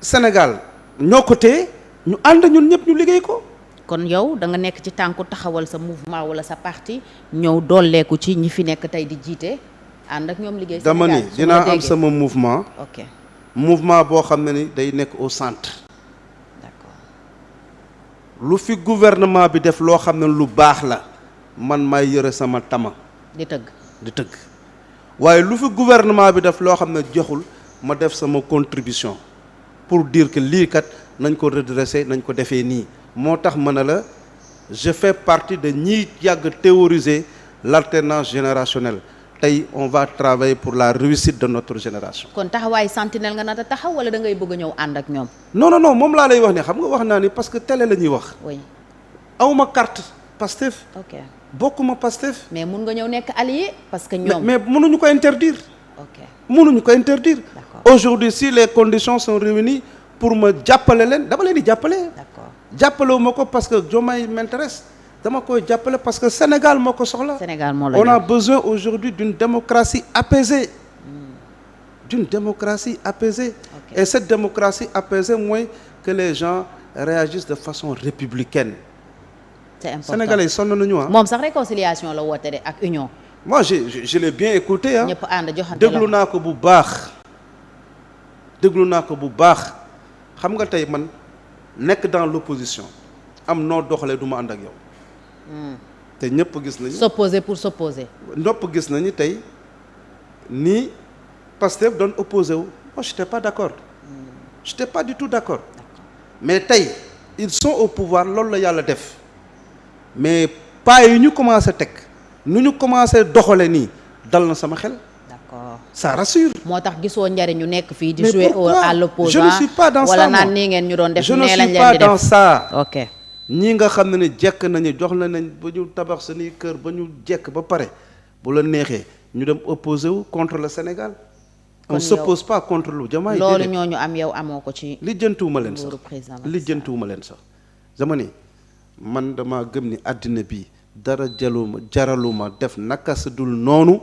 Sénégal ñoo ko téye ñu ànd ñun ñëpp ñu liggéey ko. kon yow da nga nekk ci tànku taxawal sa mouvement wala sa parti ñëw dolleeku ci ñi fi nekk tey di jiite ànd ak ñoom liggéey. Sénégal dama ni dinaa am sama mouvement. ok mouvement boo xam ne ni day nekk au centre. d'accord lu fi gouvernement bi def loo xam ne lu baax la man may yëre sama tama. di tëgg. waaye lu fi gouvernement bi def loo xam ne joxul ma def sama contribution pour dire que lii kat nañ ko redresser nañ ko defee nii. moo tax ma ne la je fais partie de ñiy yàgg théoriser l'alternance générationnelle tey on va travailler pour la réussite de notre génération. kon taxawaay sentinelle nga nata taxaw wala da ngay bëgg a ñëw ànd ak ñoom. non moom laa lay wax ne xam nga wax naa ni parce que télé la ñuy wax. oui awma carte Pastef. ok bokkuma Pastef. mais mun nga ñëw nekk allié parce que ñoom. mais mënuñu ko interdire. ok mënuñu ko interdire. d'accord aujourd'hui si les conditions sont réunies pour ma jàppale leen dama leen di jàppale. d'accord jàppalewu ma ko parce que Diomaye m'intéresse dama koy jàppale parce que Sénégal moo ko soxla. Sénégal moo la on a besoin aujourd'hui d'une démocratie apaisée. d'une démocratie apaisée. Okay. Et cette démocratie apaisée mooy que les gens réagissent de façon républicaine. c'est important Sénégalais yi sonn nañu ah. moom sax réconciliation la woote de ak union. moi je l'ai bien écouté ah. ñëpp ànd joxante déglu naa ko bu baax xam nga tey man nekk dans l'opposition am noo doxalee du ma ànd ak yow. te ñëpp gis nañu. s'opposer pour s'opposer. ñëpp gis nañu tey ni Pastef doon opposé wu moi j'étais pas d'accord. j'étais pas du tout d'accord. mais tey ils sont au pouvoir loolu la yàlla def mais pas yi ñu commencé teg nu ñu commencé doxale nii dal na sama xel. d'accord ça rassure. moo tax gisoo njariñ ñu nekk fii di jouer à l'opposant. je ne suis pas dans ça wala naan nii ngeen ñu doon def. je ne nee lañ suis leen pas di def dans ça. ok ñi nga xam ne jekk nañu jox la nañ ba ñu tabax suñuy kër ba ñu jekk ba pare bu la neexee ñu dem opposé wu contre le Sénégal. on s'oppose pas contre lu Diomaye. loolu ñooñu am yow amoo ko ci. lijjantuwuma leen sax lijjantuwuma leen sax. dama ni man dama gëm ni àddina bi dara jaraluma def naka sa dul noonu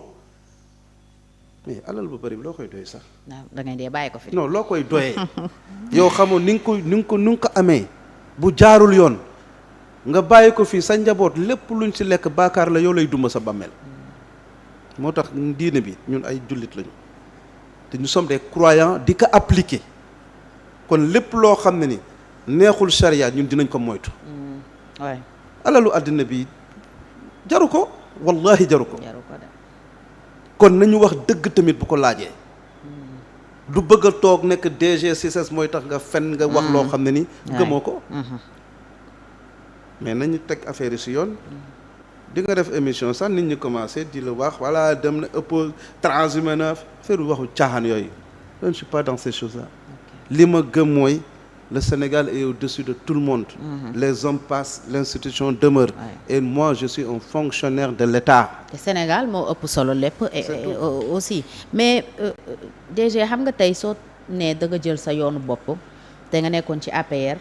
mais alal bu bëri bi loo koy doy sax. waaw da ngay dee bàyyi ko fi. non loo koy doyee yow xamoon ni nga ko amee bu jaarul yoon nga bàyyi ko fii sa njaboot lépp luñ ci lekk baakaar la yow lay duma sa bàmmeel moo tax diine bi ñun ay jullit lañu te nous sommes des croyants di ko appliquer kon lépp loo xam ne ni neexul charia ñun dinañ ko moytu. waay alalu àddina bi jaru ko wallahi jaru ko. jaru ko de. kon nañu wax dëgg tamit bu ko laajee. du bëgg a toog nekk DG CICES mooy tax nga fen nga wax loo xam ne ni gëmoo ko. mais nañu teg affaire yi si yoon. di nga def émission sax nit ñi commencé di la wax voilà dem na ëpp transhumé na affaire waxu caaxaan yooyu. je ne suis pas dans ces choses là. li ma gëm mooy le Sénégal est au-dessus de tout le monde. Les hommes passent, l'institution demeure. Et moi je suis un fonctionnaire de l'État. te Sénégal moo ëpp solo lépp. aussi mais DG xam nga tey soo nee da nga jël sa yoonu bopp te nga nekkoon ci APR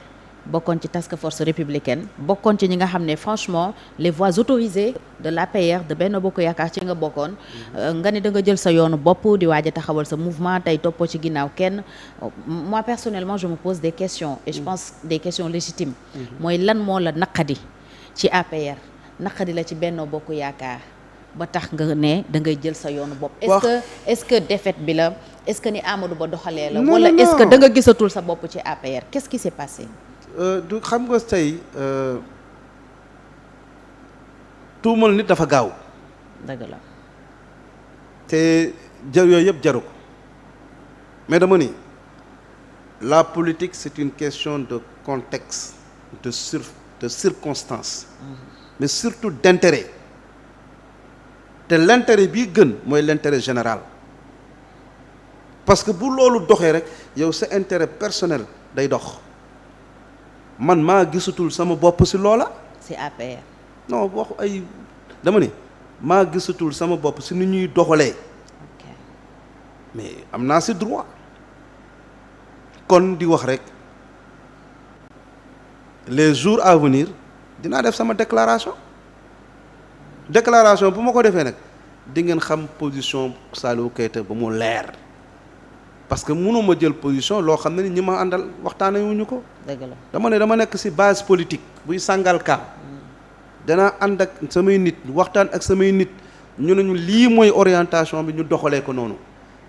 bokkoon ci task force républicaine bokkoon ci ñi nga xam ne franchement les voix autorisées de l'APR de Benno Bokk Yaakaar ci nga bokkoon nga ne da nga jël sa yoonu bopp di waaj a taxawal sa mouvement tey toppoo ci ginnaaw kenn moi personnellement je me pose des questions et je pense des questions légitimes mooy lan moo la naqadi ci APR naqadi la ci Benno Bokk Yaakaar ba tax nga ne da ngay jël sa yoonu bopp est-ce que défaite bi la est-ce que ni Amadou Ba doxalee la wala est-ce que da nga gisatul sa bopp ci APR qu'est-ce qui s'est passé du xam nga tey tuumal nit dafa gaaw. dëgg la. te yooyu yëpp jaru ko mais dama ni la politique c'est une question de contexte de circonstance. Mais surtout d'intérêt. te l'intérêt bii gën mooy l'intérêt général parce que bu loolu doxee rek yow sa intérêt personnel day dox. man maa gisatul sama bopp ci loola. ci APR. non waxu ay dama ni maa gisatul sama bopp ci ni ñuy doxalee. mais am naa ci droit. kon di wax rek les jours à venir dinaa def sama déclaration bu ma ko defee nag di ngeen xam position Saliou Keita ba mu leer. parce que mënuma jël position loo xam ne ni ñi ma àndal waxtaanee wuñu ko. dëgg la dama nekk ci base politique buy sàngal ka danaa ànd ak samay nit waxtaan ak samay nit ñu ne ñu lii mooy orientation bi ñu doxalee ko noonu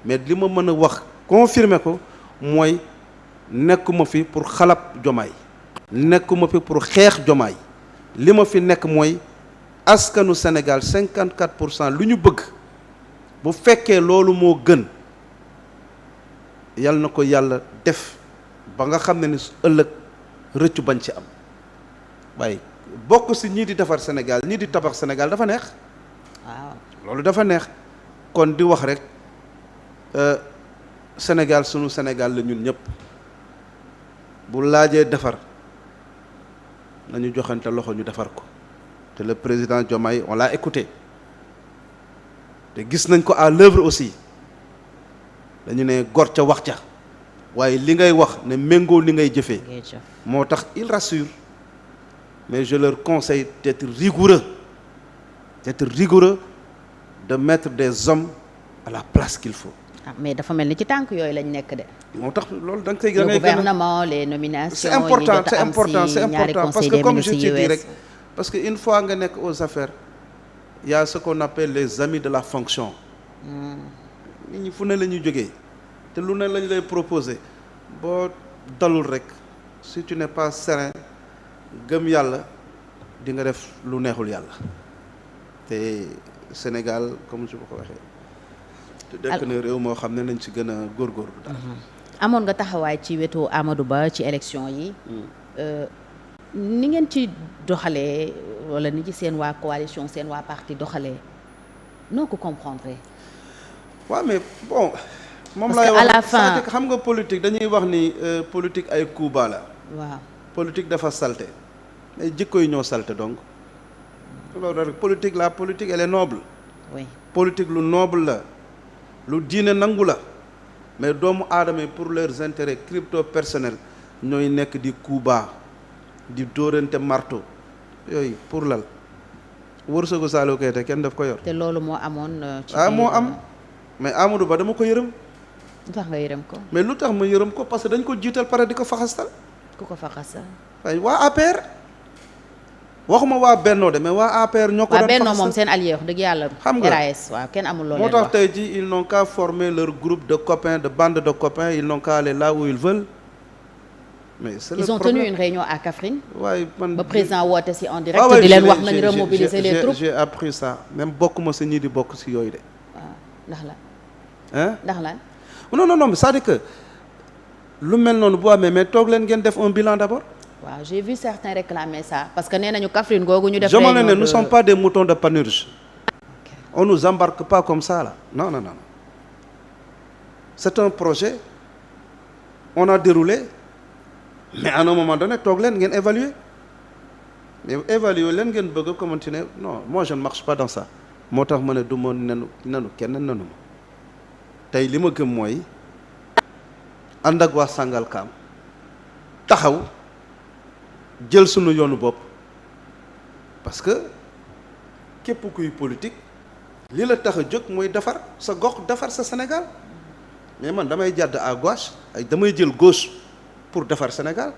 mais li ma mën a wax confirmer ko mooy nekkuma fi pour xalab Diomaye nekkuma fi pour xeex Diomaye li ma fi nekk mooy askanu Sénégal 54% lu ñu bëgg bu fekkee loolu moo gën. yàlla na ko yàlla def ba nga xam ne ni ëllëg rëccu bañ ci am waaye bokk ci ñii di defar Sénégal ñii di tabax Sénégal dafa neex. waaw loolu dafa neex kon di wax rek Sénégal sunu Sénégal la ñun ñëpp bu laajee defar nañu joxante loxo ñu defar ko te le président Diomaye on l'a écouté te gis nañ ko à l'œuvre aussi. dañu ne gor ca wax ca waaye li ngay wax ne méngoo li ngay jëfee moo tax il rassure mais je leur conseille d'être rigoureux de mettre des hommes à la place qu'il faut. mais dafa mel ni ci tànk yooyu lañ nekk de. moo tax loolu da nga koy. le gouvernement les nominations. c'est important parce que comme je te dis rek parce que une fois nga nekk aux affaires il y a ce qu'on appelle les amis de la fonction. nit ñi fu ne la ñuy jógee te lu ne lañ lay proposer boo dalul rek si tu n'es pas serein gëm yàlla di nga def lu neexul yàlla te Sénégal comme je ko waxee te dekk na réew moo xam ne nañ ci gën a góorgóorlu daal. amoon nga taxawaay ci wetu Amadou Ba ci élection yi ni ngeen ci doxalee wala ni ci seen waa coalition seen waa parti doxalee noo ko comprendre. waaw mais bon. moom parce que à la fin c'est-à-dire xam nga politique dañuy wax ni politique ay coup bas la. waaw politique dafa salte ay jikko yi ñoo salte donc loolu rek politique la politique elle est noble. oui politique lu noble la lu diine nangu la mais doomu aadama yi pour leurs intérêts crypto personnels ñooy nekk di coup bas di dóorante marteau yooyu pour lal wërsëgu Saliou Keita kenn daf ko yor. te loolu moo amoon. ci moo am mais Amadou Ba dama ko yërëm. lu tax nga yërëm ko. mais lu tax ma yërëm ko parce que dañ ko jiital pare di ko faxastal. ku ko faxastal. waaye waa APR waxuma waa Benno de mais waa APR ñoo ko doon faxastal. waa Benno moom seen allié wax dëgg yàlla. xam nga RAS waaw kenn amul loolu moo tax tey jii ils n'ont qu'à former leur groupe de copains de bande de copains ils n'ont qu'à aller là où ils veulent. mais c'est le problème. Ils ont tenu une réunion à Kaffrine. waaye man ba président woote si en direct. di leen wax nañ remobiliser les troupes. j'ai appris ça même bokkuma si ñii di bokk si yooyu de. waaw ndax lan. hein ndax lan. non c'est-à-dire que lu mel noonu bu amee mais toog leen ngeen def un bilan d'abord. waaw j'ai vu certains réclamer ça parce que nee nañu Kaffrine googu ñu def. réunion de nous sommes pas des moutons de Panurge. Okay. On nous embarque pas comme ça là non. C'est un projet on a déroulé. mais à un moment donné toog leen ngeen évaluer mais évaluer leen ngeen bëgg a continuer non moi je ne marche pas dans ça moo tax ma ne du ma nenu kenn nenu ma tey li ma gëm mooy ànd ak waa Sangalkam taxaw jël sunu yoonu bopp parce que képp kuy politique li la tax a jóg mooy defar sa gox defar sa Sénégal mais man damay jàdd à gauche ay damay jël gauche pour defar Sénégal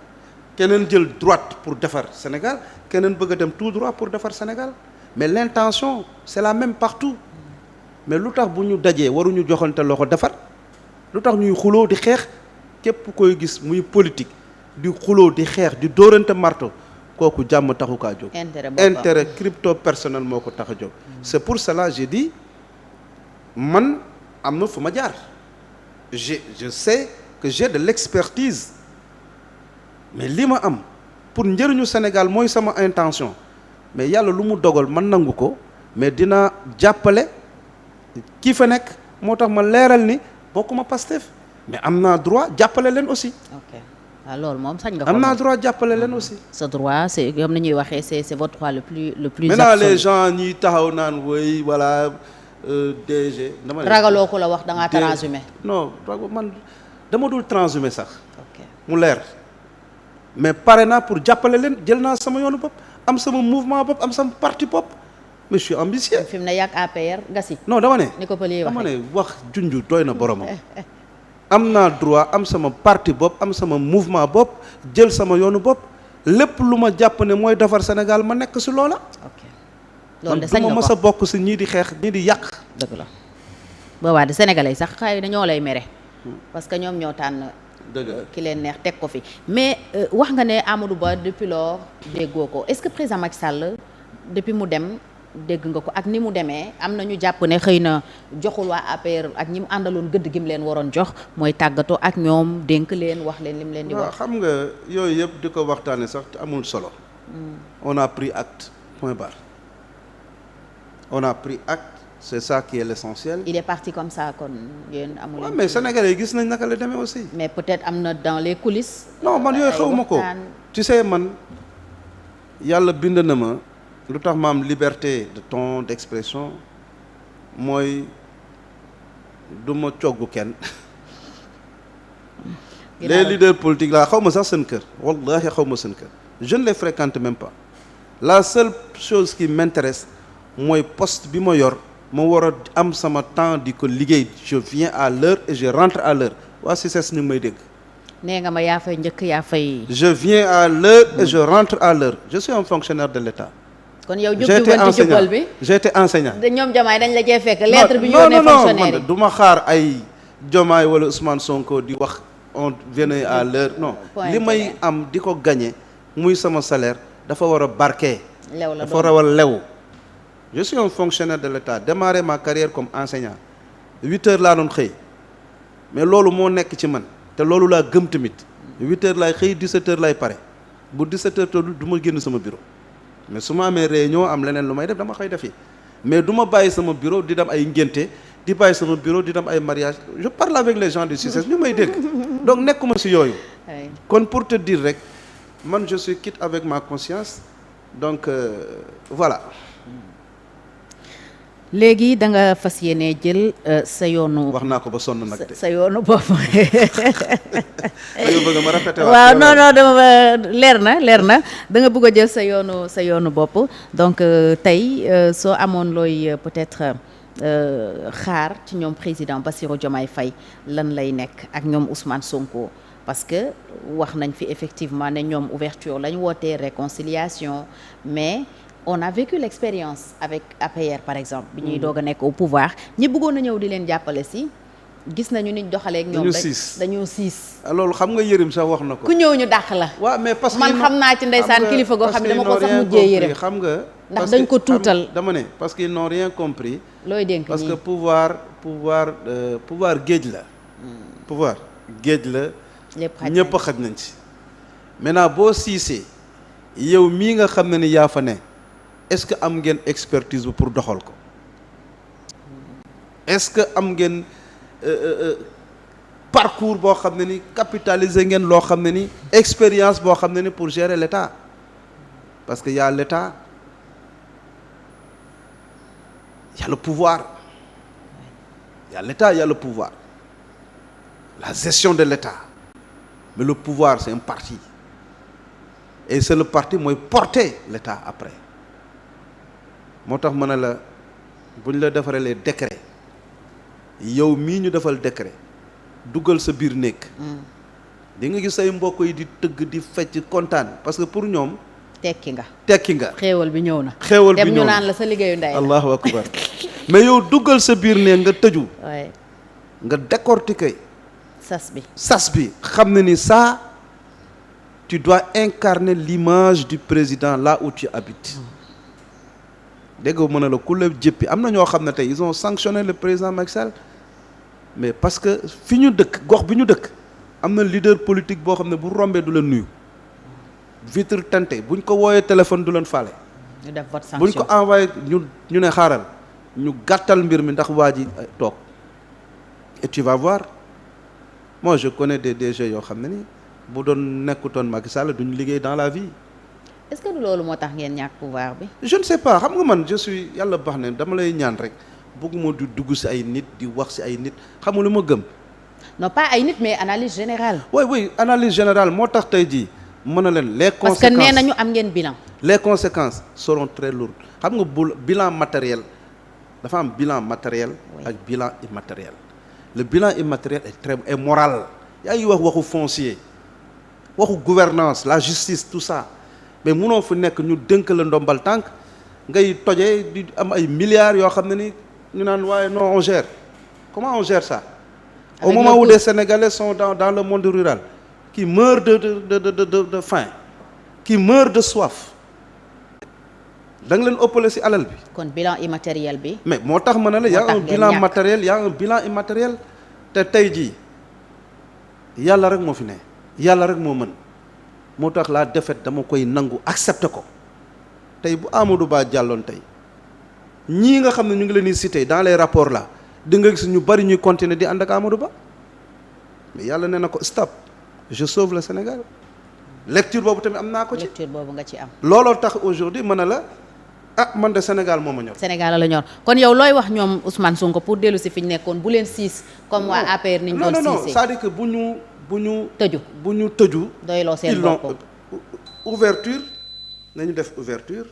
keneen jël droite pour defar Sénégal keneen bëgg a dem tout droit pour defar Sénégal mais l'intention c'est la même partout mais lu tax bu ñu dajee waruñu joxante loxo defar lu tax ñuy xuloo di xeex képp koy gis muy politique di xuloo di xeex di dóorante marteau kooku jàmm taxu kaa jóg. intérêt crypto personnel moo ko tax a jóg. c'est pour cela j'ai dit man am na fu ma jaar je sais que j'ai de l'expertise. mais li ma am pour njëriñu Sénégal mooy sama intention mais yàlla lu mu dogal man nangu ko mais dina jàppale kii fa nekk moo tax ma leeral ni bokkuma Pastef mais am naa droit jàppale leen aussi. ok waaw loolu moom sañ nga ko. am naa droit jàppale leen aussi. sa droit c'est comme ni ñuy waxee c'est votre droit le plus maintenant absolu. les gens ñiy taxaw naan woy voilà DG. dama ragaloo ko la wax da ngaa transhumé. non man dama dul transhumé sax. ok mu leer. mais pare naa pour jàppale leen jël naa sama yoonu bopp am sama mouvement bopp am sama parti bopp mais je suis ambitieux. fi mu ne yàgg APR gasi. non dama ne. ni ko Pël yi waxee dama ne wax junju doy na boromam. am naa droit am sama parti bopp am sama mouvement bopp jël sama yoonu bopp lépp lu ma jàpp ne mooy defar Sénégal ma nekk si loola. ok loolu de sañ nga ko man du ma mës a bokk si ñii di xeex ñii di yàq. dëgg la boobaa de sénégalais sax xëy na ñoo lay mere. parce que ñoom ñoo tànn. ki leen neex teg ko fi mais wax nga ne Amadou Ba depuis lors déggoo ko est-ce que président Macky Sall depuis mu dem dégg nga ko ak ni mu demee am na ñu jàpp ne xëy na joxul waa APR ak ñi mu àndaloon gëdd gi mu leen waroon jox mooy tàggatoo ak ñoom dénk leen wax leen li mu leen di wax. xam nga yooyu yëpp di ko waxtaane sax te amul solo. on a pris acte point barre on a pris acte. C'est ça qui est l'essentiel. Il est parti comme ça kon yéen amul. mais Sénégalais yi gis nañ naka la demee aussi. mais peut-être am na dans les coulisses. non man yooyu xawma ko tu sais man yàlla bind na ma lu tax ma am liberté de ton d'expression mooy du ma coggu kenn. les leaders politiques là xaw ma sax seen kër wallahi xaw ma seen kër je ne les fréquente même pas la seule chose qui m'intéresse mooy poste bi ma yor. ma war a am sama temps di ko liggéey je viens à l'heure et je rentre à l'heure waa CICES ñu ngi may dégg. nee nga ma yaa fay njëkk yaa fay. je viens à l'heure et je rentre à l'heure je suis un fonctionnaire de l'État. kon yow jubal bi j'étais enseignant. ñoom Diomaye dañ la cee fekk lettre bi ñu yónnee fonctionnaire yi. non du ma xaar ay Diomaye wala Ousmane Sonko di wax on venait à l'heure non. li may am di ko gagner muy sama salaire dafa war a barke. lew la dafa war a lew. je suis un fonctionnaire de l'État démarré ma carrière comme enseignant 8 heures laa doon xëy mais loolu moo nekk ci man te loolu laa gëm tamit 8 heures laay xëy 17 heures laay pare bu 17 heures tollu du ma génn sama bureau mais su ma amee réunion am leneen lu may def dama koy defi mais du ma bàyyi sama bureau di dem ay ngénte di bàyyi sama bureau di dem ay mariage je parle avec les gens du CICES ñu may dégg donc nekkuma si yooyu kon pour te dire rek man je suis quitte avec ma conscience donc voilà. léegi da nga fas yéene jël sa yoonu. wax naa ko ba sonn nag de. sa yoonu bopp. bëgg ma répété waaw non dama leer na da nga bëgg a jël sa yoonu bopp donc tey soo amoon looy peut-être xaar ci ñoom président Bassirou Diomaye Faye lan lay nekk ak ñoom Ousmane Sonko parce que wax nañ fi effectivement ne ñoom ouverture lañ wootee réconciliation mais. On a vécu l'expérience avec APR par exemple bi ñuy doog a nekk au pouvoir ñi bëggoon a ñëw di leen jàppale si gis nañu niñ doxalee ak ñoom dañoo siis loolu xam nga Yérim sax wax na ko ku ñëw ñu dàq la waaw mais parce que man xam naa ci ndeysaan kilifa goo xam ne dama ko sax mujjee Yérim xam nga ndax dañ ko tuutal dama ne parce qu'ils n'ont rien compris looy dénk parce que pouvoir géej la pouvoir géej la ñëpp xaj nañ ci maintenant boo siisee yow mii nga xam ne ni yaa fa ne est-ce que am ngeen expertise bu pour doxal ko est-ce que am ngeen parcours boo xam ne ni capitaliser ngeen loo xam ne ni expérience boo xam ne ni pour gérer l'État parce que y a l'État y a le pouvoir y a l'État y a le pouvoir la gestion de l'État mais le pouvoir c'est un parti et c'est le parti mooy porter l'État après moo tax ma ne la bu ñu la defaree les décrets yow mii ñu defal décret dugal sa biir néeg di nga gis say mbokk yi di tëgg di fecc kontaan parce que pour ñoom tekki nga xéewal bi ñëw na dem ñu naan la sa liggéeyu ndey allahu akbar mais yow dugal sa biir néeg nga tëju nga décortiquer sas bi xam ne ni ça tu dois incarner l'image du président là où tu habites dégg nga mën a la ku la jëppi am na ñoo xam ne tey ils ont sanctionné le président Macky Sall mais parce que fi ñu dëkk gox bi ñu dëkk am na leader politique boo xam ne bu rombee du leen nuyu vitre teintée buñ ko wooyee téléphone du leen faale. ñu def vote sanction buñ ko envoyé ñu ne xaaral ñu gàttal mbir mi ndax waa ji toog et tu vas voir moi je connais des DG yoo xam ne ni bu doon nekkutoon Macky Sall duñ liggéey dans la vie. est-ce que du loolu moo tax ngeen ñàkk pouvoir bi. je ne sais pas xam nga man je suis yàlla baax ne dama lay ñaan rek bëgguma di dugg ci ay nit di wax ci ay nit xam nga lu ma gëm. non pas ay nit mais analyse générale. oui analyse générale moo tax tey jii mën na leen les conséquences parce que nee nañu am ngeen bilan. les conséquences seront très lourdes xam nga bilan matériel dafa am bilan matériel. ak bilan immatériel. le bilan immatériel est moral. yaa ngi wax waxu foncier waxu gouvernance la justice tout ça. mais munoo fi nekk ñu dënk la ndombal tànk ngay tojee di am ay milliards yoo xam ne ni ñu naan waaye non on gère comment on gère ça au moment où des Sénégalais sont dans le monde rural qui meurent de faim qui meurent de soif da nga leen ëppale ci alal bi. kon bilan immatériel bi. mais moo tax ma ne la y a un bilan matériel y a un bilan immatériel te tey jii yàlla rek moo fi ne yàlla rek moo mën. moo tax la défaite dama koy nangu accepter ko tey bu Amadou Ba jàlloon tey ñii nga xam ne ñu ngi leen di citer dans les rapports là di nga gis ñu bari ñuy continuer di ànd ak Amadou Ba mais yàlla nee na ko stop je sauve le Sénégal lecture boobu tamit am naa ko ci. lecture boobu nga ci am. looloo tax aujourd'hui mën na la man de Sénégal moo ma ñor. Sénégal la ñor kon yow looy wax ñoom Ousmane Sonko pour dellu si fi ñu nekkoon bu leen siis comme waa APR ni ñu doon siisee. non c'est-à-dire que bu ñu tëju doyloo seen bopp ouverture nañu def ouverture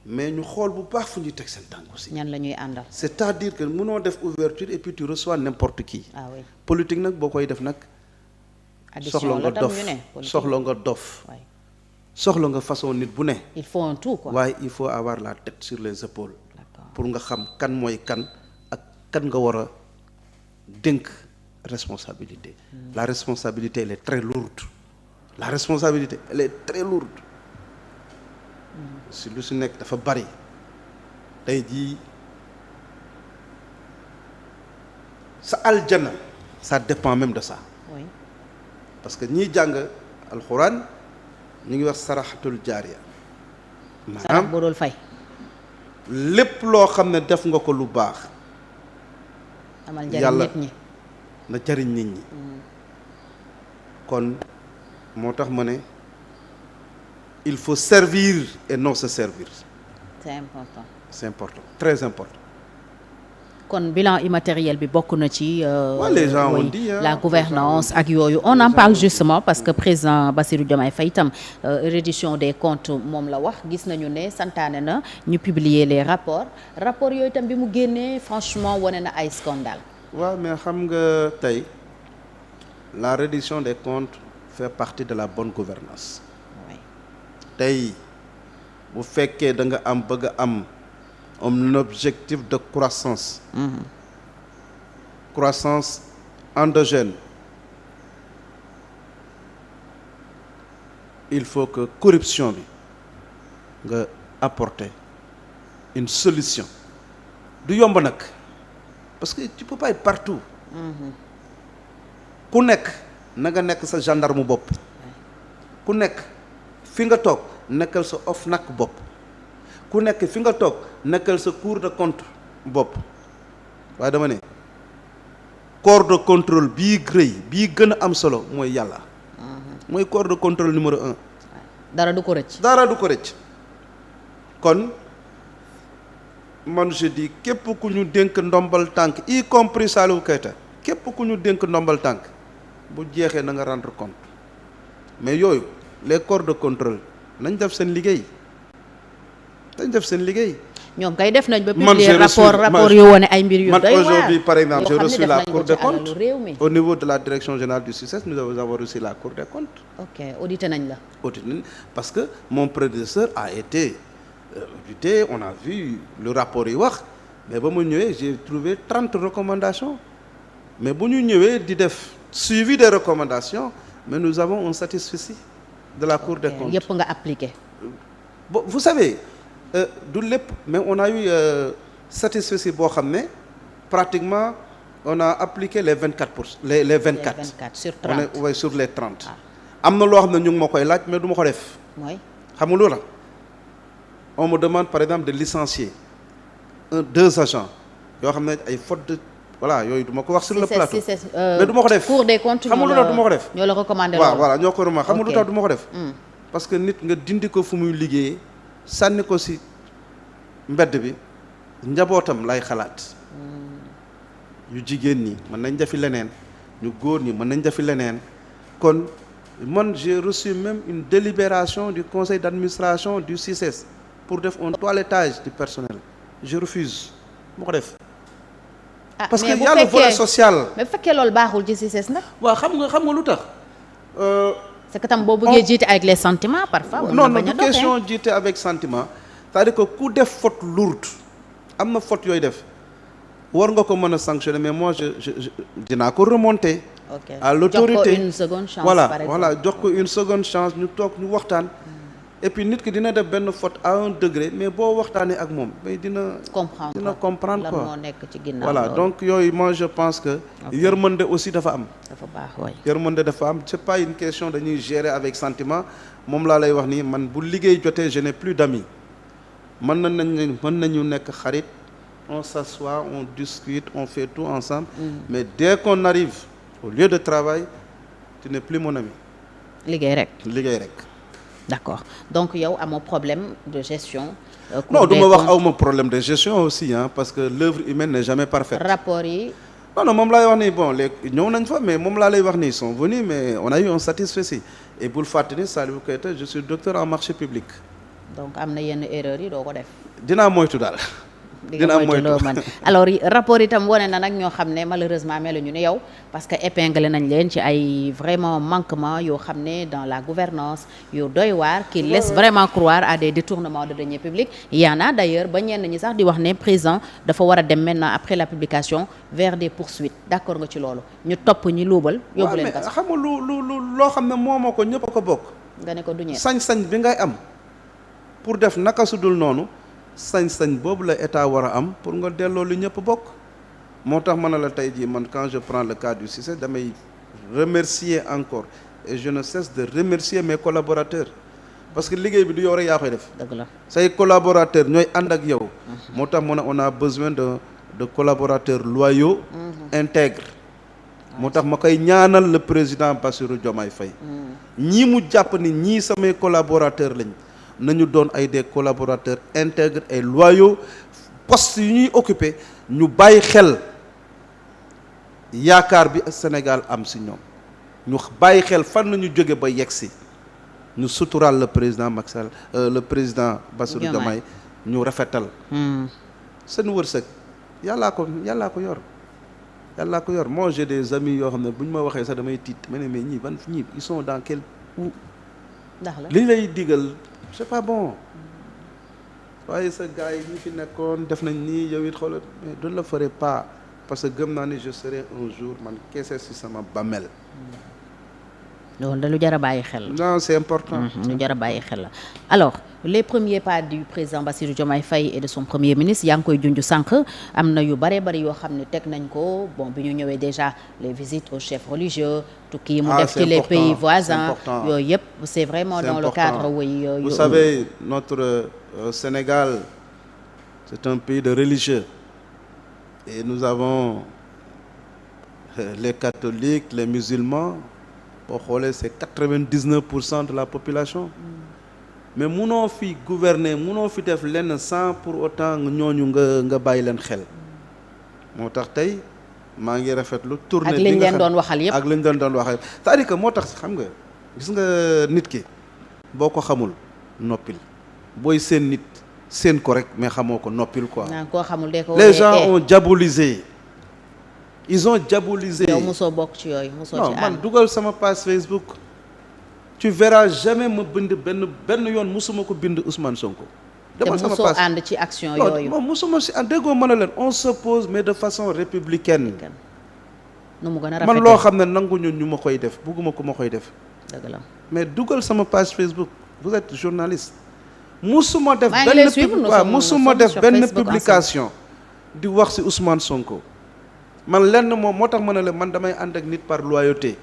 mais ñu xool bu baax fu ñuy teg seen tànk aussi. ñan la ñuy àndal. c'est-à-dire que mënoo def ouverture et puis tu reçois n'importe qui. ah oui politique nag boo koy def nag. addition la tam ñu ne soxla nga dof soxla nga façon nit bu ne. il faut un tout quoi. waaye il faut avoir la tête sur les épaules. pour nga xam kan mooy kan ak kan nga war a dénk. responsabilité. La responsabilité elle est très lourde. La responsabilité elle est très lourde. si lu si nekk dafa bari tey jii sa aljana ça dépend même de ça. Oui. parce que ñiy jàng alxuraan ñu ngi wax saraxatul jaariya sarax bu dul fay. lépp loo xam ne def nga ko lu baax. amal njariñ nit ñi na jariñ nit ñi. kon moo tax ma ne il faut servir et non se servir. c'est important très important. kon bilan immatériel bi bokk na ci. les gens ont dit la gouvernance ak yooyu on en parle justement parce que président Bassirou Diomaye Faye itam reddition des comptes moom la wax gis nañu ne santaane na ñu publier les rapports yooyu itam bi mu génnee franchement wane na ay scandale. waaw mais xam nga tey la reddition des comptes fait partie de la bonne gouvernance. tey bu fekkee da nga bëgg a am un objectif de croissance. Croissance endogène. Il faut que corruption bi nga apporter une solution. du yomb nag parce que tu peux pas être partout. ku nekk na nga nekk sa gendarme bopp. ku nekk fi nga toog nekkal sa OFNAC bopp. ku nekk fi nga toog nekkal sa cour de compte bopp waaye dama ne corps de contrôle bii gën a am solo mooy yàlla. mooy corps de contrôle numéro 1. dara du ko rëcc. kon man je dis képp ku ñu dénk ndombal tànk y compris Salihou Keita képp ku ñu dénk ndombal tànk bu jeexee na nga rendre compte mais yooyu les corps de contrôle nañ def seen liggéey. ñoom kay def nañ ba publier rapport yu wone ay mbir yu doy waar. Aujourd'hui par exemple j'ai reçu la Cour des comptes au niveau de la direction générale du CICES nous avons reçu la Cour des comptes. Ok, audité nañ parce que mon prédécesseur a été audité, on a vu le rapport yi wax mais ba mu ñëwee j'ai trouvé 30 recommandations mais bu ñu ñëwee di def suivi des recommandations mais nous avons un satisfecit de la Cour des comptes. Yëpp nga appliqué. Bon, vous savez du lépp mais on a eu satisfecit boo xam ne pratiquement on a appliqué les 24 les 24. Les 24 sur 30 on est sur les 30. am na loo xam ne ñu ngi ma koy laaj mais du ma ko def. mooy xam nga loola on me demande par exemple de licencier 2 agents yoo xam ne ay fautes de voilà yooyu du ma ko wax sur le plateau. mais du ma ko def Cour des comptes xam nga lu tax du ma ko def. ñoo la recommandé loolu voilà ñoo ko recommandé xam nga lu tax du ma ko def. parce que nit nga dindi ko fu muy liggéeyee. sànni ko ci mbedd bi njabootam lay xalaat yu jigéen ñi mën nañ defi leneen ñu góor ñi mën nañ defi leneen kon man j'ai reçu même une délibération du conseil d'administration du CICES pour def un toilettage du personnel je refuse moo ko def. parce que y a le volet social. mais bu fekkee loolu baaxul ci CICES nag. waaw xam nga lu tax. c'est que tam boo bëggee jiite avec les sentiments parfois. non non du question jiite avec sentiment c'est-à-dire que ku def faute lourde am na faute yooyu def war nga ko mën a sanctionner mais moi je dinaa ko remonter. à l'autorité jox ko une seconde chance. Voilà jox ko une seconde chance ñu toog ñu waxtaan. et puis nit ki dina def benn faute à un degré mais boo waxtaanee ak moom mais dina comprendre quoi moo nekk ci ginnaaw voilà donc yooyu moi je pense que yërmande aussi dafa am yërmande dafa am c'est pas une question dañuy gérer avec sentiment moom laa lay wax nii man bu liggéey jotee je n'ai plus d'amis mën nañu nekk xarit on s'assoit on discute on fait tout ensemble mais dès qu'on arrive au lieu de travail tu n'es plus mon ami liggéey rek d'accord donc yow amoo problème de gestion. non du ma wax awma problème de gestion aussi parce que l'œuvre humaine n'est jamais parfaite. rapport yi. non moom laay wax nii bon léegi ñëw nañ fa mais moom laa lay wax nii ils sont venus mais on a eu un satisfecit et bul fàttali Salihou Keita je suis docteur en marché public. donc am na yenn erreurs yi doo ko def. dinaa moytu daal. dina moytu loo mën alors rapport itam wane na nag ñoo xam ne malheureusement meluñu ne yow parce que épinglé nañ leen ci ay vraiment manquements yoo xam ne dans la gouvernance yu doy waar qui laisse vraiment croire à des détournements de deniers publics il y en a d'ailleurs ba ñenn ñi sax di wax ne président dafa war a dem maintenant après la publication vers des poursuites d'accord nga ci loolu ñu topp ñi luubal yóbbu leen kaso xam nga loo xam ne moomoo ko ñëpp a ko bokk nga ne ko du ñeent sañ-sañ bi ngay am pour def naka su dul noonu sañ-sañ boobu la état war a am pour nga delloo lu ñëpp bokk moo tax ma ne la tey jii man quand je prends le cas du CICES damay remercier encore et je ne cesse de remercier mes collaborateurs parce que liggéey bi du yow rek yaa koy def. dëgg la say collaborateurs ñooy ànd ak yow. moo tax mu ne on a besoin de collaborateurs loyaux. intègres. moo tax ma koy ñaanal le président Bassirou Diomaye Faye. ñii mu jàpp ni ñii samay collaborateurs lañ nañu doon ay des collaborateurs intègres et loyaux postes yu ñuy occuper ñu bàyyi xel yaakaar bi Sénégal am si ñoom ñu bàyyi xel fan la ñu jóge ba yegg si ñu suturaal le président Macky Sall le président Bassirou Diomaye ñu rafetal. seen wërsëg yàllaa ko yor. yàllaa ko yor moi j'ai des amis yoo xam ne bu ñu ma waxee sax damay tiit ma ne mais ñii ils sont dans quel ndax la li ñu lay digal c'est pas bon waaye sa gars yi ñu fi nekkoon def nañ nii yow it xoolal mais je ne le ferai pas parce que gëm naa ni je serai un jour man kese si sama bàmmeel. loolu da lu jar a bàyyi xel. non c'est important. lu jar a bàyyi xel la alors les premiers pas du président Bassirou Diomaye Faye et de son premier ministre yaa ngi koy junj sànq am na yu bare bari yoo xam ne teg nañ ko bon bi ñu ñëwee déjà les visites aux chefs religieux tukki yi mu def ci les pays voisins yooyu yëpp c'est vraiment dans le cadre vous savez notre Sénégal c'est un pays de religieux et nous avons les catholiques les musulmans boo xoolee c'est 99% de la population mais munoo fi gouverner munoo fi def lenn sans pour autant ñooñu nga bàyyi leen xel moo tax tey maa ngi rafetlu tournée bi nga xam ak liñ leen doon waxal yëpp ak liñ doon waxal c'est-à-dire que moo tax xam nga gis nga nit ki boo ko xamul noppil booy seen nit seen ko rek mais xamoo ko noppil quoi. koo xamul de ko les gens ont diabolisé. ils ont diabolisé. yow mosoo bokk ci yooyu mosoo ci ànd. non man dugal sama page Facebook. tu verras jamais ma bind benn yoon mosuma ko bind Ousmane Sonko. demal sama page te mosoo ànd ci action yooyu. non mosuma si ànd déggoo mën a leen on s'oppose mais de façon républicaine. nu mu gën a rafetee man loo xam ne nanguñu ñu ma koy def bugguma ko ma koy def. dëgg la mais dugal sama page Facebook vous êtes journaliste. mosuma def benn publication di wax ci Ousmane Sonko. man lenn moom moo tax ma ne la man damay ànd ak nit par loyauté.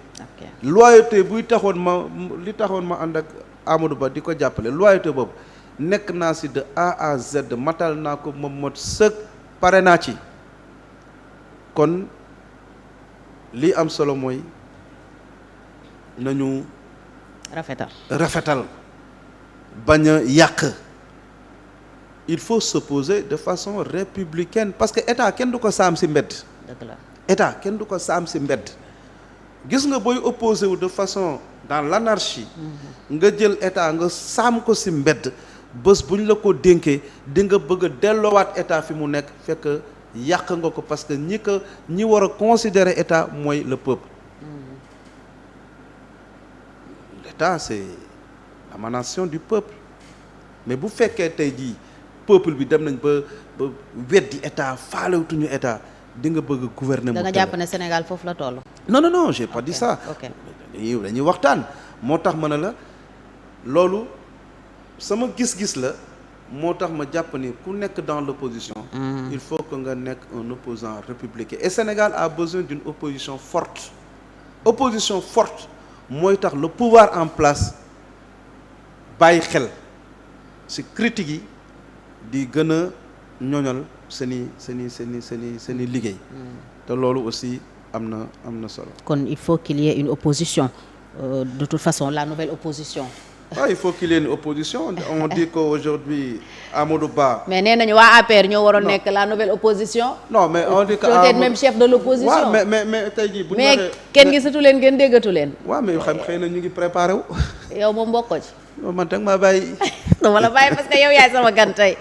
loyauté buy taxoon ma ànd ak Amadou Ba di ko jàppale loyauté boobu nekk naa ci de A à Z matal naa ko moom mot sëg pare naa ci kon lii am solo mooy nañu rafetal bañ a yàq il faut s'opposer de façon républicaine parce que état kenn du ko saam ci mbedd. état kenn du ko saam ci mbedd gis nga booy opposé wu de façon dans l'anarchie nga jël état nga saam ko ci mbedd bés bu ñu la ko dénkee di nga bëgg a delloowaat état fi mu nekk fekk yàq nga ko parce que ñi war a considérer état mooy le peuple. L'état c'est l'émanation du peuple mais bu fekkee tey jii peuple bi dem nañ ba weddi état faalewutuñu état di nga bëgg gouverner. da nga jàpp ne Sénégal foofu la toll. non j'ai pas dit ça. dañuy waxtaan moo tax ma ne la loolu sama gis-gis la moo tax ma jàpp ni ku nekk dans l'opposition. il faut que nga nekk un opposant républicain et Sénégal a besoin d'une opposition forte. opposition forte mooy tax le pouvoir en place bàyyi xel ci critiques yi di gën a ñoñal seeni liggéey. te loolu aussi am na solo. kon il faut qu'il y ait une opposition de toute façon la nouvelle opposition. il faut qu'il y ait une opposition on dit qu'aujourd'hui Amadou Ba. mais nee nañu waa APR ñoo waroon nekk la nouvelle opposition. non mais on dit que peut-être même chef de l'opposition. waaw mais tey jii bu ñu mais kenn gisatu leen kenn déggatu leen. waaw mais xëy na ñu ngi préparé wu. yow moom bokkoo ci. man teg maa bàyyi. dama la bàyyi parce que yow yaay sama gan tey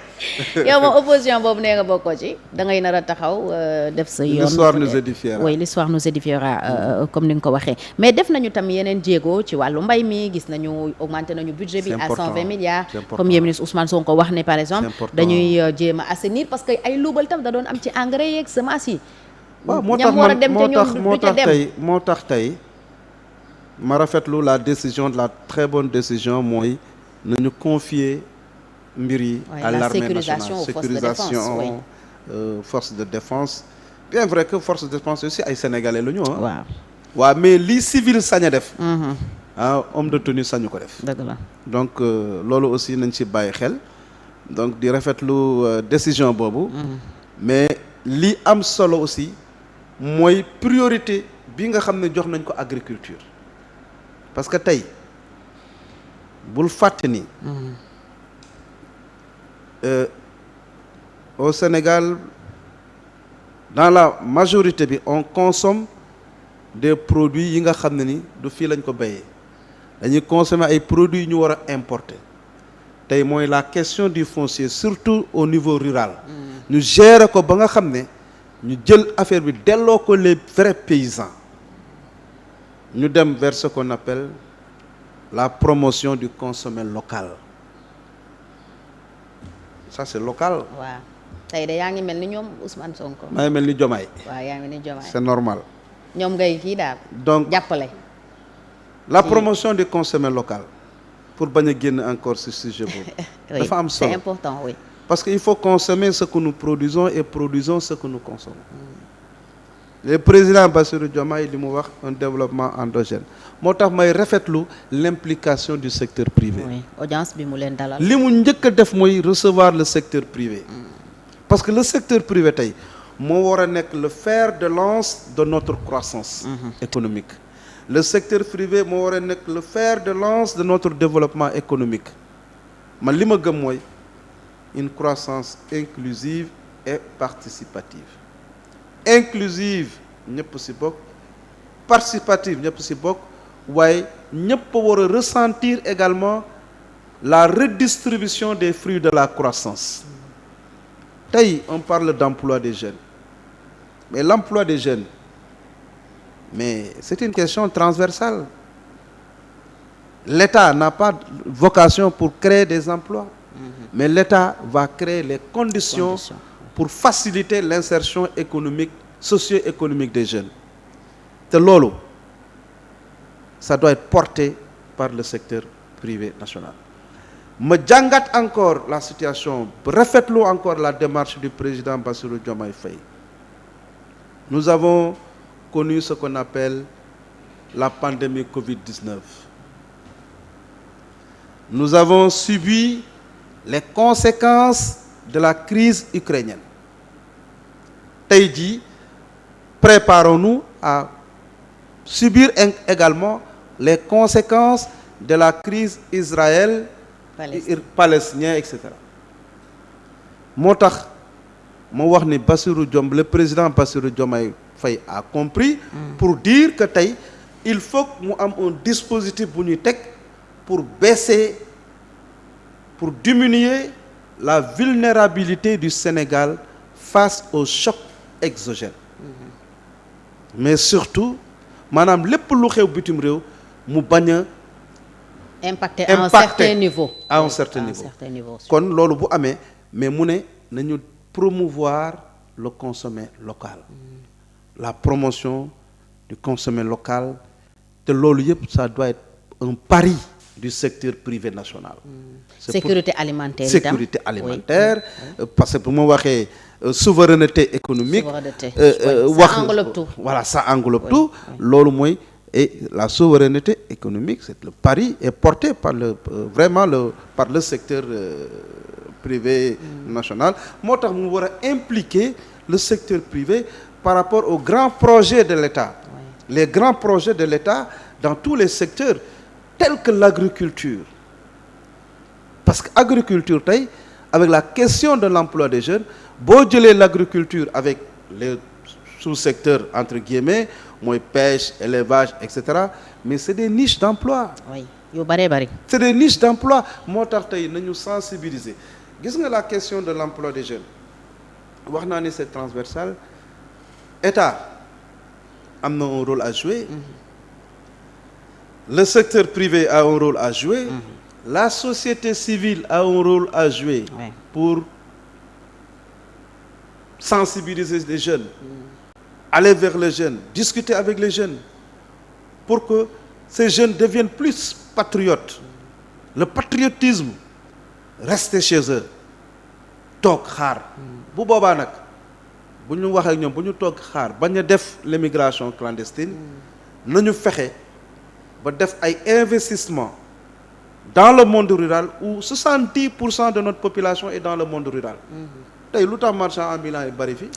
yow moom opposition boobu nee nga bokkoo ci da ngay nar a taxaw def sa yoon. l'histoire nous édifiera. oui l'histoire nous édifiera comme ni nga ko waxee mais def nañu tam yeneen jéego ci wàllu mbay mi gis nañu augmenté nañu budget bi à 120 milliards. premier ministre Ousmane Sonko wax ne par exemple dañuy jéem a assainir parce que ay luubal tam da doon am ci engrais yeeg semence yi. waaw moo tax tey ma rafetlu la décision de la très bonne décision mooy nañu confier mbir yi à l'armée nationale sécurisation force de défense bien vrai que force de défense aussi ay sénégalais la ñu waaw mais li civil sañ a def homme de tenue sañu ko def. dëgg la. donc loolu aussi nañ ci bàyyi xel donc di rafetlu décision boobu. mais li am solo aussi mooy priorité bi nga xam ne jox nañ ko agriculture parce que tey bul fàtte ni. Au Sénégal dans la majorité bi on consomme des produits yi nga xam ne ni du fii lañ ko béyee dañuy consommer ay produits yu ñu war a importer tey mooy la question du foncier surtout au niveau rural. ñu gérer ko ba nga xam ne ñu jël affaire bi delloo ko les vrais paysans ñu dem vers ce qu'on appelle la promotion du consommé local ça c'est local. waaw tey de yaa ngi mel ni ñoom Ousmane Sonko. maa ngi mel ni Diomaye. waaw yaa ngi mel ni Diomaye. c'est normal. ñoom ngay kii daal. donc jàppale. la promotion du consommé local pour bañ a génn encore ce sujet boobu. dafa am solo c'est important oui. parce que il faut consommer ce que nous produisons et produisons ce que nous consommons. Le président Bassirou Diomaye li mu wax un développement endogène moo tax may rafetlu l'implication du secteur privé. oui audience bi mu leen dalal. li mu njëkk a def mooy recevoir le secteur privé. parce que le secteur privé tey moo war a nekk le fer de lance de notre croissance économique. le secteur privé moo war a nekk le fer de lance de notre développement économique man li ma gëm mooy une croissance inclusive et participative. inclusive ñëpp ci bokk participative ñëpp ci bokk waaye ñëpp war a ressentir également la redistribution des fruits de la croissance. tey on parle d'emploi des jeunes mais l'emploi des jeunes mais c'est une question transversale. L'État n'a pas vocation pour créer des emplois mais l'État va créer les conditions pour faciliter l'insertion économique socio-économique des jeunes te loolu ça doit être porté par le secteur privé national. ma jàngat encore la situation rafetlu encore la démarche du président Bassirou Diomaye Faye. Nous avons connu ce qu'on appelle la pandémie Covid-19. Nous avons subi les conséquences de la crise ukrainienne. Tey jii préparons-nous à subir également les conséquences de la crise palestinien et cetera. moo tax ma wax ni le président Bassirou Diomaye Faye a compris pour dire que tey il faut que mu am un dispositif bu ñuy teg pour baisser pour diminuer la vulnérabilité du Sénégal face au choc exogène. mais surtout maanaam lépp lu xew bitim réew mu bañ a impacté à un certain niveau. à un certain niveau kon loolu bu amee mais mu ne nañu promouvoir le consommé local. la promotion du consommé local te loolu yëpp ça doit être un pari du secteur privé national. sécurité alimentaire sécurité alimentaire parce que bu ma waxee souveraineté économique. ça englobe tout. voilà ça englobe tout. loolu mooy et la souveraineté économique c'est le pari est porté par par le secteur privé national moo tax mu war a impliquer le secteur privé par rapport aux grands projets de l'État. les grands projets de l'État dans tous les secteurs tels que l'agriculture parce que agriculture tey avec la question de l'emploi des jeunes boo jëlee l'agriculture avec les sous-secteurs entre guillemets mooy pêche élevage etc. mais c'est des niches d'emploi. oui yu bari. c'est des niches d'emploi moo tax tey nañu sensibiliser gis nga la question de l'emploi des jeunes wax naa ni c'est transversal État am na un rôle à jouer. le secteur privé a un rôle à jouer. la société civile a un rôle à jouer. pour sensibiliser les jeunes. aller vers les jeunes discuter avec les jeunes pour que ces jeunes deviennent plus patriotes. le patriotisme rester chez eux toog xaar. bu boobaa nag bu ñu waxee ak ñoom bu ñu toog xaar bañ a def l'immigration clandestine nañu fexe ba def ay investissement dans le monde rural où 70% de notre population est dans le monde rural. tey lu tax marchand ambulant yi bari fi.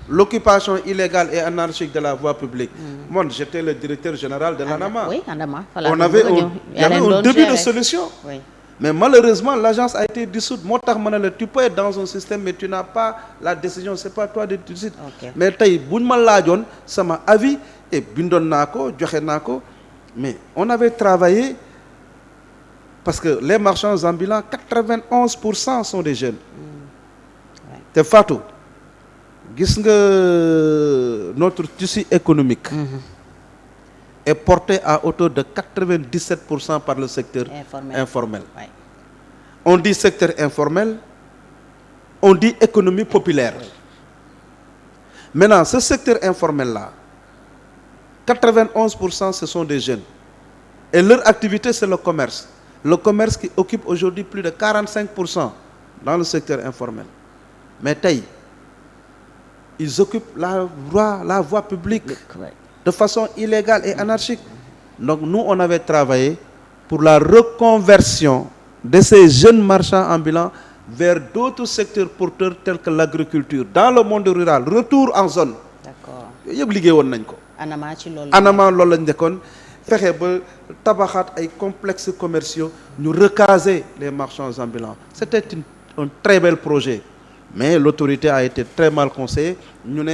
L'occupation illégale et anarchique de la voie publique. Moi, j'étais le directeur général de l'ANAMA. Oui, ANAMA. Il y avait un début de solution. Oui. Mais malheureusement, l'agence a été dissoute. Moi, tu peux être dans un système, mais tu n'as pas la décision. C'est pas toi de décider. Mais tey buñ ma laajoon sama avis et bindoon naa ko joxe naa ko. Mais on avait travaillé parce que les marchands ambulants, 91% sont des jeunes. Te Fatou. Gis nga notre tissu économique est porté à hauteur de 97% par le secteur informel. Ouais. On dit secteur informel, on dit économie populaire. Oui. Maintenant, ce secteur informel-là, 91% ce sont des jeunes. Et leur activité, c'est le commerce. Le commerce qui occupe aujourd'hui plus de 45% dans le secteur informel. Mais tey ils occupent la voie publique de façon illégale et anarchique. Donc nous, on avait travaillé pour la reconversion de ces jeunes marchands ambulants vers d'autres secteurs porteurs tels que l'agriculture. Dans le monde rural, retour en zone. D'accord. Yëpp liggéey woon nañ ko. ANAMA ci loolu. ANAMA loolu lañ nekkoon fexe ba tabaxaat ay complexes commerciaux ñu recaser les marchands ambulants. C'était un très bel projet. Mais l'autorité a été très mal conseillée. Nous,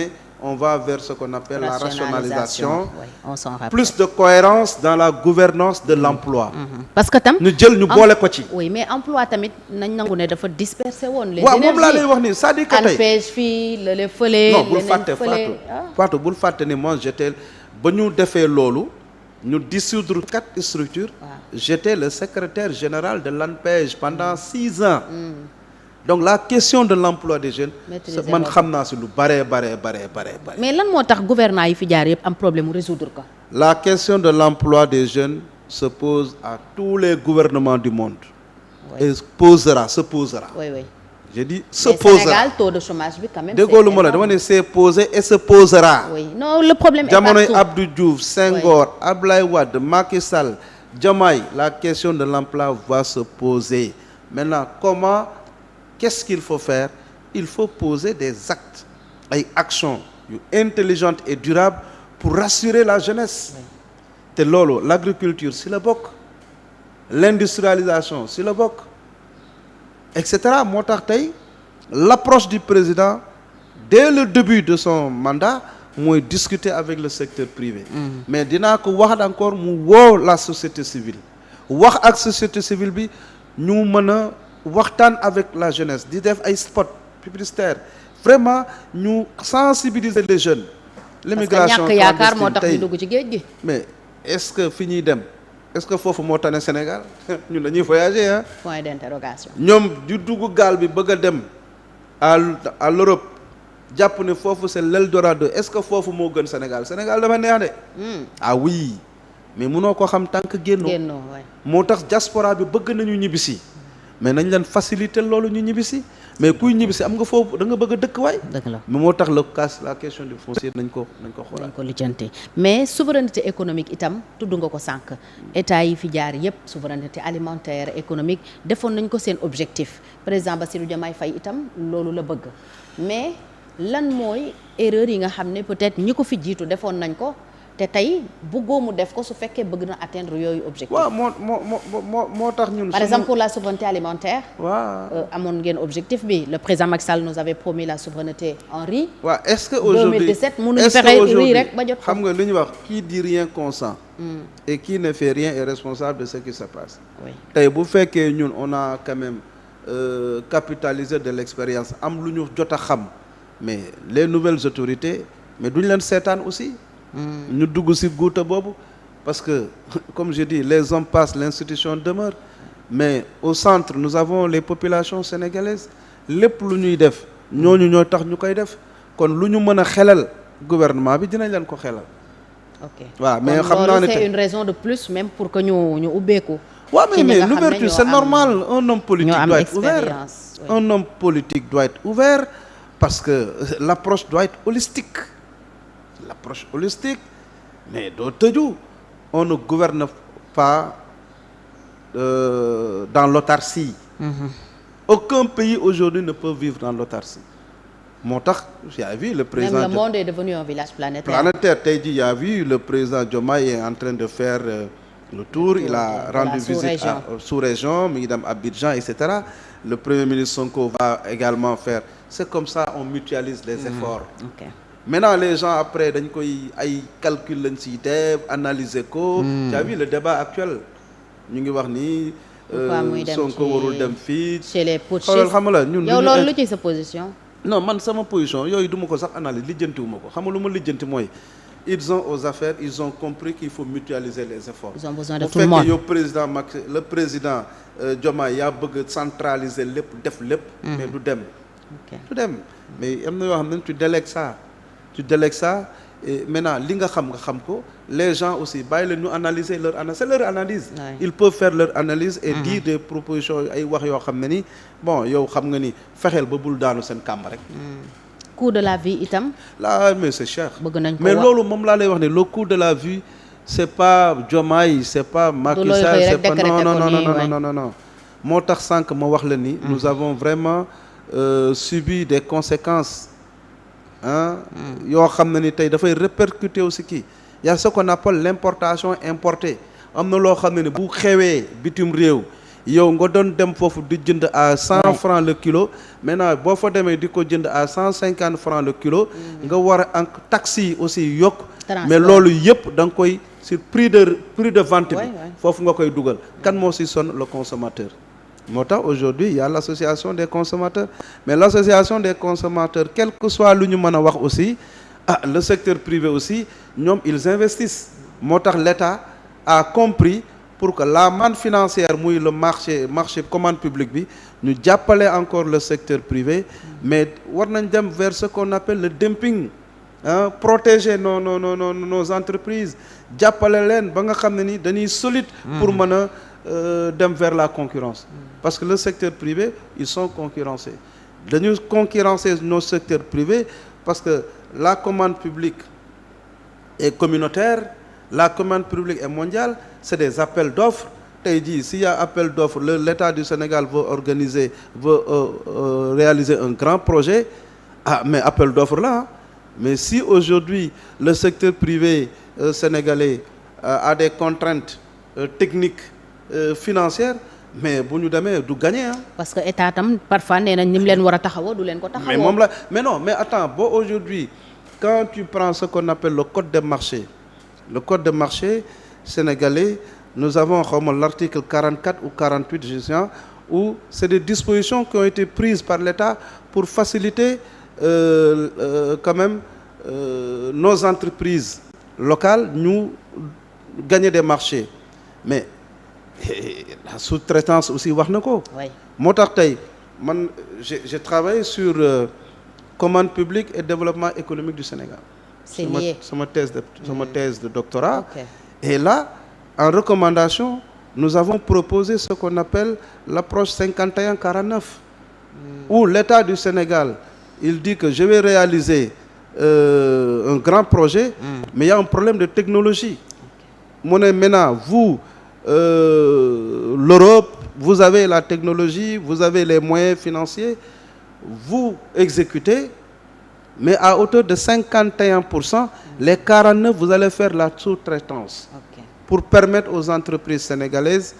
on va vers ce qu'on appelle la rationalisation. Oui, on s'en rappelle. Plus de cohérence dans la gouvernance de l'emploi. Parce que tam nous jël ñu boole ko ci. Oui, mais emploi tamit nañ nangu ne dafa disperser woon les énergies. Waaw moom laa lay wax ni c'est-à-dire que tey ANPEJ fii le fële. Non, bul fàtte Fatou bul fàtte ni moi j'étais ba ñu defee loolu ñu dissoudre 4 structures. J'étais le secrétaire général de l'ANPEJ pendant 6 ans. Donc la question de l'emploi des jeunes man xam naa si lu bare. Mais lan moo tax gouvernants yi fi jaar yëpp am problème mu résoudre ko. La question de l'emploi des jeunes se pose à tous les gouvernements du monde. Oui. Et se posera. Oui. J'ai dit se posera. Sénégal, taux de chômage bi quand même. Déggoo lu ma la dama ne c'est posé et se posera. Oui. Non, le problème est partout. Jamonoy Abdou Diouf, Senghor, Abdoulaye Wade, Macky Sall, Diomaye, la question de l'emploi va se poser. Maintenant, qu'est-ce qu'il faut faire? Il faut poser des actes, des actions intelligentes et durables pour rassurer la jeunesse. Te loolu l'agriculture si la bokk, l'industrialisation si la bokk, etc. moo tax tey l'approche du président dès le début de son mandat mooy discuter avec le secteur privé. Mais dinaa ko wax encore mu woo la société civile wax ak société civile bi ñu mën a waxtaan avec la jeunesse di def ay spot publicitaire vraiment ñu sensibiliser les jeunes. L'immigration parce que ñàkk yaakaar moo tax ñu dugg ci géej gi. Mais est-ce que fi ñuy dem est-ce que foofu moo tane Sénégal ñun dañuy voyager ah. Point d'interrogation. ñoom di dugg gaal bi bëgg a dem à l'Europe jàpp ne foofu c'est l'Eldorado est-ce que foofu moo gën Sénégal dafa neex de. Ah oui mais mënoo ko xam tant que génnoo. moo tax diaspora bi bëgg nañu ñibbisi. Mais nañ leen faciliter loolu ñu ñibbisi mais kuy ñibbisi am nga foofu da nga bëgg a dëkk waay. dëgg la mais moo tax la question du foncier nañ ko xoolaat. nañ ko lijjanti mais souveraineté économique itam tudd nga ko sànq état yi fi jaar yépp souveraineté alimentaire économique defoon nañ ko seen objectif président Bassirou Diomaye Faye itam loolu la bëgg mais lan mooy erreur yi nga xam ne peut-être ñi ko fi jiitu defoon nañ ko. te tey bëggoo mu def ko su fekkee bëgg na atteindre yooyu objectif. waaw moo tax ñun. Par exemple pour la souveraineté alimentaire. waaw amoon ngeen objectif bi le président Macky Sall nous avait promis la souveraineté en riz. waaw est-ce que aujourd'hui 2017 mënuñu fexe riz rek ba jot. xam nga li ñuy wax qui dit rien consent. et qui ne fait rien est responsable de ce qui se passe. oui tey bu fekkee ñun on a quand même capitalisé de l'expérience am lu ñu jot a xam mais les nouvelles autorités mais duñ leen seetaan aussi. ñu dugg ci guuta boobu parce que comme je dis les hommes passent l'institution demeure mais au centre nous avons les populations sénégalaises lépp lu ñuy def ñooñu ñoo tax ñu koy def kon lu ñu mën a xelal gouvernement bi dinañ leen ko xelal. ok waaw mais xam naa ne c'est une raison de plus même pour que ñu ubbeeku. waaw mais l'ouverture c'est normal un homme politique doit être ouvert. Un homme politique doit être ouvert parce que l'approche doit être holistique. L'approche holistique mais doo tëju on ne gouverne pas dans l'autarcie. Aucun pays aujourd'hui ne peut vivre dans l'autarcie. moo tax yaa vu le président. Même le monde est devenu un village planétaire. Planétaire tey jii yaa vu le président Diomaye est en train de faire le tour. Il a rendu visite à sous-région mi ngi dem Abidjan et cetera. Le premier ministre Sonko va également faire. C'est comme ça on mutualise les efforts. Okay. Maintenant les gens après dañ koy ay calcul lañ siy def analyser ko. yaa vu le débat actuel ñu ngi wax ni. Sonko warul dem fii. chez les putschistes xam nga ñun yow loolu lu ci sa position. non man sama position yooyu du ma ko sax analyse lijjantiwuma ko xam nga lu ma lijjanti mooy ils ont aux affaires ils ont compris qu'il faut mutualiser les efforts. Ils ont besoin de tout le monde. bu fekkee yow le président Diomaye yaa bëgg centraliser lépp def lépp. mais du dem. du dem mais am na yoo xam ne tu délègues ça et maintenant li nga xam ko les gens aussi bàyyi leen ñu analyser c'est leur analyse. Ils peuvent faire leur analyse et dire des propositions ay wax yoo xam ne ni bon yow xam nga ni fexeel ba bul daanu seen kàmb rek. coût de la vie itam. là mais c'est cher. bëgg nañ ko mais loolu moom laa lay wax ne le coût de la vie c'est pas Diomaye c'est pas Macky Sall c'est pas non moo tax sànq ma wax la ni. nous avons vraiment subi des conséquences yoo xam ne ni tey dafay répercuter aussi kii. Il y a ce qu'on appelle l'importation importée am na loo xam ne bu xewee bitim réew yow nga doon dem foofu di jënd à 100 francs le kilo maintenant boo fa demee di ko jënd à 150 francs le kilo nga war a taxes yi aussi yokk mais loolu yëpp da nga koy sur prix de vente bi foofu nga koy dugal kan moo si sonn le consommateur moo tax aujourd'hui il y a l'association des consommateurs mais l'association des consommateurs quel que soit lu ñu mën a wax aussi le secteur privé aussi ñoom ils investissent moo tax l'État a compris pour que la manne financière muy le marché commande publique bi ñu jàppale encore le secteur privé mais war nañ dem vers ce qu'on appelle le dumping protéger nos entreprises jàppale leen ba nga xam ne ni dañuy solide pour mën a dem vers la concurrence parce que le secteur privé ils sont concurrencés dañu concurrencer nos secteurs privés parce que la commande publique est communautaire, la commande publique est mondiale, c'est des appels d'offres. Tey jii s'il y a appel d'offres, l'État du Sénégal veut réaliser un grand projet, mais appel d'offres là. Mais si aujourd'hui le secteur privé sénégalais a des contraintes techniques, financières, mais bu ñu demee du gagner parce que état tam parfois nee nañ ni mu leen war a taxawoo du leen ko taxawoo. mais moom la mais attends boo aujourd'hui quand tu prends ce qu'on appelle le code des marchés sénégalais nous avons xawma l'article 44 ou 48 je sais où c'est des dispositions qui ont été prises par l'État pour faciliter quand même nos entreprises locales ñu gagner des marchés mais la sous-traitance aussi wax na ko. moo tax tey man j'ai travaillé sur commande publique et développement économique du Sénégal. C'est lié. sama thèse de doctorat. Et là en recommandation nous avons proposé ce qu'on appelle l'approche 51-49 où l'État du Sénégal il dit que je vais réaliser un grand projet mais il y a un problème de technologie. mu ne maintenant vous l'Europe, vous avez la technologie, vous avez les moyens financiers, vous exécutez, mais à hauteur de 51%, les 49%, vous allez faire la sous-traitance pour permettre aux entreprises sénégalaises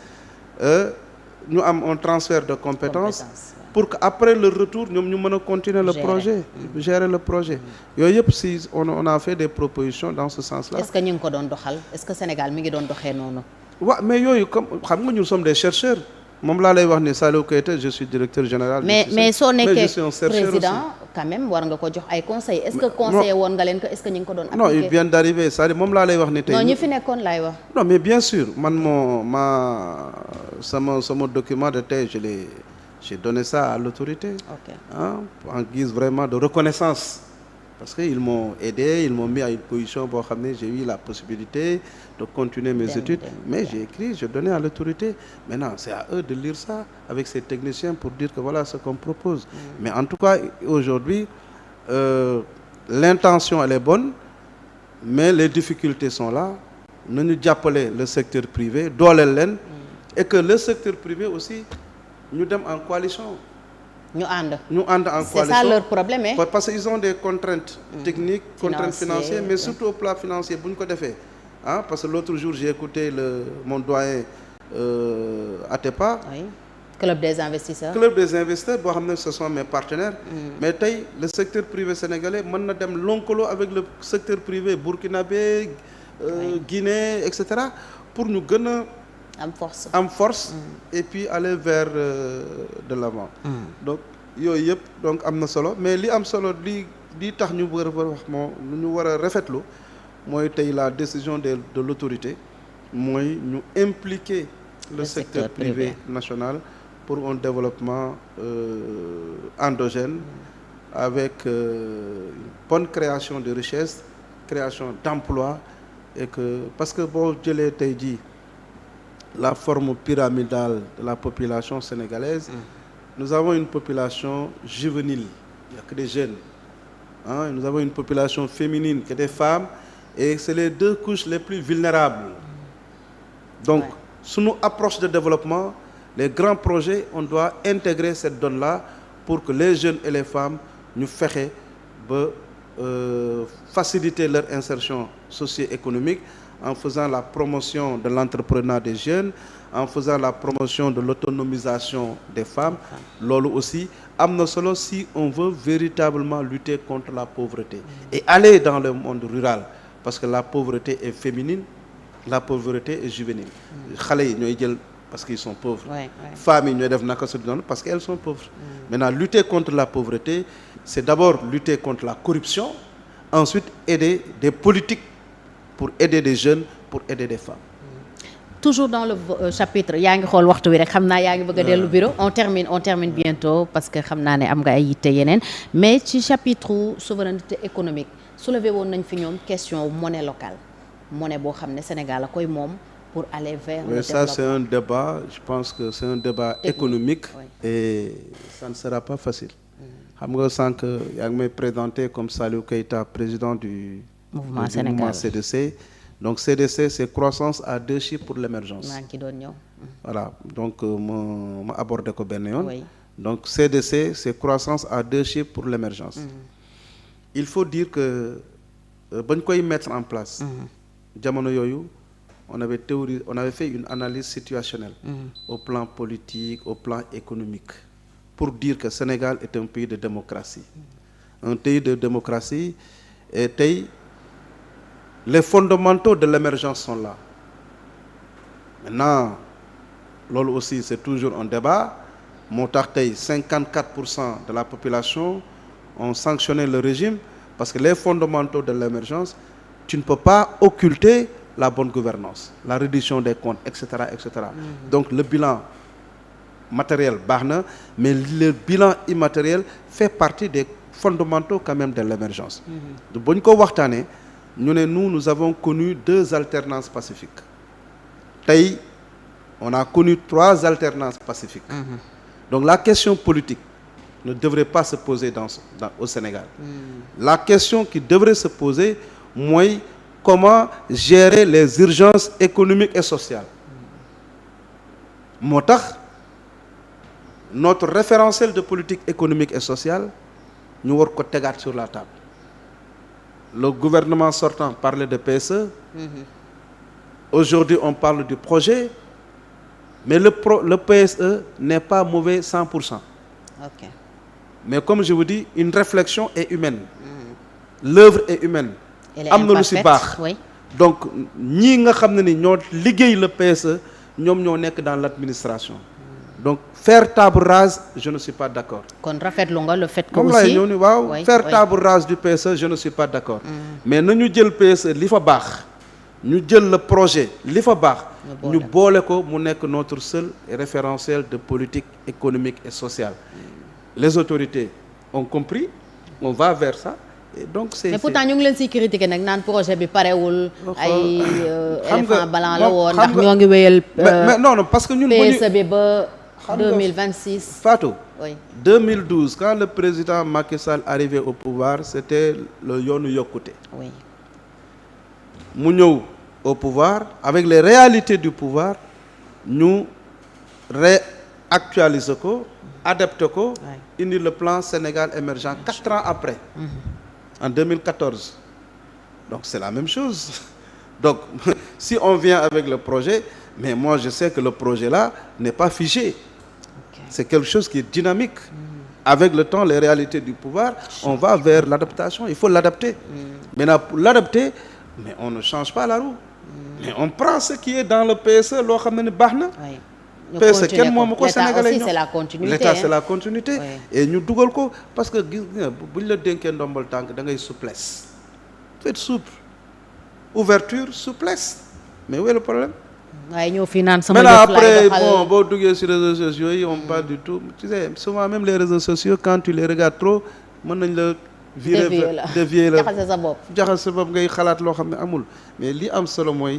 ñu am un transfert de compétences pour qu'après le retour ñoom ñu mën a continuer le projet, gérer le projet. Yooyu yëpp si on a fait des propositions dans ce sens-là. Est-ce que ñu ngi ko doon doxal? Est-ce que Sénégal mi ngi doon doxee noonu? waaw mais yooyu comme xam nga ñun sommes des chercheurs moom laa lay wax ni Saliou Keita je suis directeur général. mais soo nekkee président quand même war nga ko jox ay conseils. est-ce que conseiller woon nga leen ko est-ce que ñu ngi ko doon appliquer? non il vient d'arriver c'est-à-dire moom laa lay wax ni tey. non ñi fi nekkoon laay wax. non mais bien sûr man sama document de thèse j'ai donné ça à l'autorité. En guise vraiment de reconnaissance. Parce qu'ils m'ont aidé, ils m'ont mis à une position boo xam ne j'ai eu la possibilité de continuer mes études. Mais j'ai écrit, j'ai donné à l'autorité. Maintenant, c'est à eux de lire ça avec ces techniciens pour dire que voilà ce qu'on propose. Mais en tout cas, aujourd'hui, l'intention elle est bonne, mais les difficultés sont là. nañu jàppale le secteur privé dooleel leen et que le secteur privé aussi ñu dem en coalition. ñu ànd en coalition. C'est ça leur problème parce que ils ont des contraintes techniques, contraintes financières, mais surtout au plan financier bu ñu ko defee parce que l'autre jour j'ai écouté mon doyen Atepa. Oui. Club des investisseurs boo xam ne ce sont mes partenaires. Mais tey le secteur privé sénégalais mën na dem lëkkaloo avec le secteur privé burkinabé, Guinée, etc. pour ñu gën a am force et puis aller vers de l'avant. Donc yooyu yëpp donc am na solo, mais li am solo li tax ñu war a wax moo ñu war a rafetlu mooy tey la décision de l'autorité mooy ñu impliquer le secteur privé national pour un développement endogène avec une bonne création de richesses, création d'emplois, et que parce que boo jëlee tey jii la forme pyramidale de la population sénégalaise, nous avons une population juvénile, il n'y a que des jeunes. Nous avons une population féminine, que des femmes, et c'est les deux couches les plus vulnérables. Donc, sous nos approches de développement, les grands projets, on doit intégrer cette donne-là pour que les jeunes et les femmes nous fassent faciliter leur insertion socio-économique en faisant la promotion de l'entrepreneuriat des jeunes, en faisant la promotion de l'autonomisation des femmes. Lolo aussi, amna solo si on veut véritablement lutter contre la pauvreté et aller dans le monde rural, parce que la pauvreté est féminine, la pauvreté est juvénile. Xalé ñoy jël parce qu'ils sont pauvres. Femmes ñoy def naka su doon parce qu'elles sont pauvres. Maintenant, lutter contre la pauvreté, c'est d'abord lutter contre la corruption, ensuite aider des politiques pour aider des jeunes, pour aider des femmes. Toujours dans le chapitre yaa ngi xool waxtu wi rek xam naa yaa ngi bëgg a dellu bureau on termine bientôt parce que xam naa ne am nga ay yitte yeneen mais ci chapitre souveraineté économique soulevé woon nañ fi ñoom question monnaie locale monnaie boo xam ne Sénégal a koy moom pour aller vers le développement. Ça c'est un débat, je pense que c'est un débat économique et ça ne sera pas facile. Xam nga sànq yaa ngi may présenté comme Saliou Keita, président du mouvement CDC. Donc CDC, c'est croissance à 2 chiffres pour l'émergence. Voilà, donc ma abordé ko benn yoon. Donc CDC, c'est croissance à 2 chiffres pour l'émergence. Il faut dire que bañ koy mettre en place. Jamono yooyu on avait fait une analyse situationnelle au plan politique, au plan économique, pour dire que Sénégal est un pays de démocratie. Un pays de démocratie et tey les fondamentaux de l'émergence sont là. Maintenant, loolu aussi c'est toujours un débat. Moo tax tey 54% de la population ont sanctionné le régime parce que les fondamentaux de l'émergence, tu ne peux pas occulter la bonne gouvernance, la reddition des comptes, etc., etc. Donc le bilan matériel baax na, mais le bilan immatériel fait partie des fondamentaux quand même de l'émergence. Donc bu ñu ko waxtaanee nous avons connu 2 alternances pacifiques. Tey, on a connu 3 alternances pacifiques. Donc la question politique ne devrait pas se poser au Sénégal. La question qui devrait se poser, mooy comment gérer les urgences économiques et sociales. Moo tax notre référentiel de politique économique et sociale ñu war ko tegaat sur la table. Le gouvernement sortant parlait de PSE. Aujourd'hui, on parle du projet. Mais le PSE n'est pas mauvais 100%. Mais comme je vous dis, une réflexion est humaine. L'œuvre est humaine. Elle est imparfaite, oui. Donc, ñi nga xam ne ni ñoo liggéey le PSE, ñoom ñoo nekk dans l'administration. Donc, faire table rase, je ne suis pas d'accord. Kon rafetlu nga le fait que aussi faire table rase du PSE, je ne suis pas d'accord. Mais nañu jël PSE li fa baax, ñu jël le projet li fa baax, ñu boole ko mu nekk notre seul référentiel de politique économique et sociale. Les autorités ont compris, on va vers ça. Et donc mais pourtant ñu ngi leen siy critiquer nag naan projet bi parewul ay éléphant blanc la woon ndax ñoo ngi wéyal mais non parce que ñun PSE bi ba 2026. Fatou, 2012, quand le président Macky Sall arrivait au pouvoir, c'était le yoonu yokkute. Oui. Mu ñëw au pouvoir avec les réalités du pouvoir ñu réactualiser ko adapter ko indi le plan Sénégal émergent 4 ans après en 2014 donc c'est la même chose donc si on vient avec le projet mais moi je sais que le projet là n'est pas figé c'est quelque chose qui est dynamique avec le temps les réalités du pouvoir on va vers l'adaptation il faut l'adapter maintenant pour l'adapter mais on ne change pas la roue mais on prend ce qui est dans le PSE loo xam ne baax na PSE kenn moomu ko Sénégalais ñoom l'État c'est la continuité et ñu dugal ko parce que gis nga bu ñu la dénkee ndombal tànk da ngay souplesse faut être souple ouverture souplesse mais où est le problème waaye ñëw fii naan sama maintenant après bon boo duggee sur réseaux sociaux yi on parle du tout tu sais souvent même les réseaux sociaux quand tu les regardes trop mën nañ la dévier la jaxase sa bopp ngay xalaat loo xam ne amul mais li am solo mooy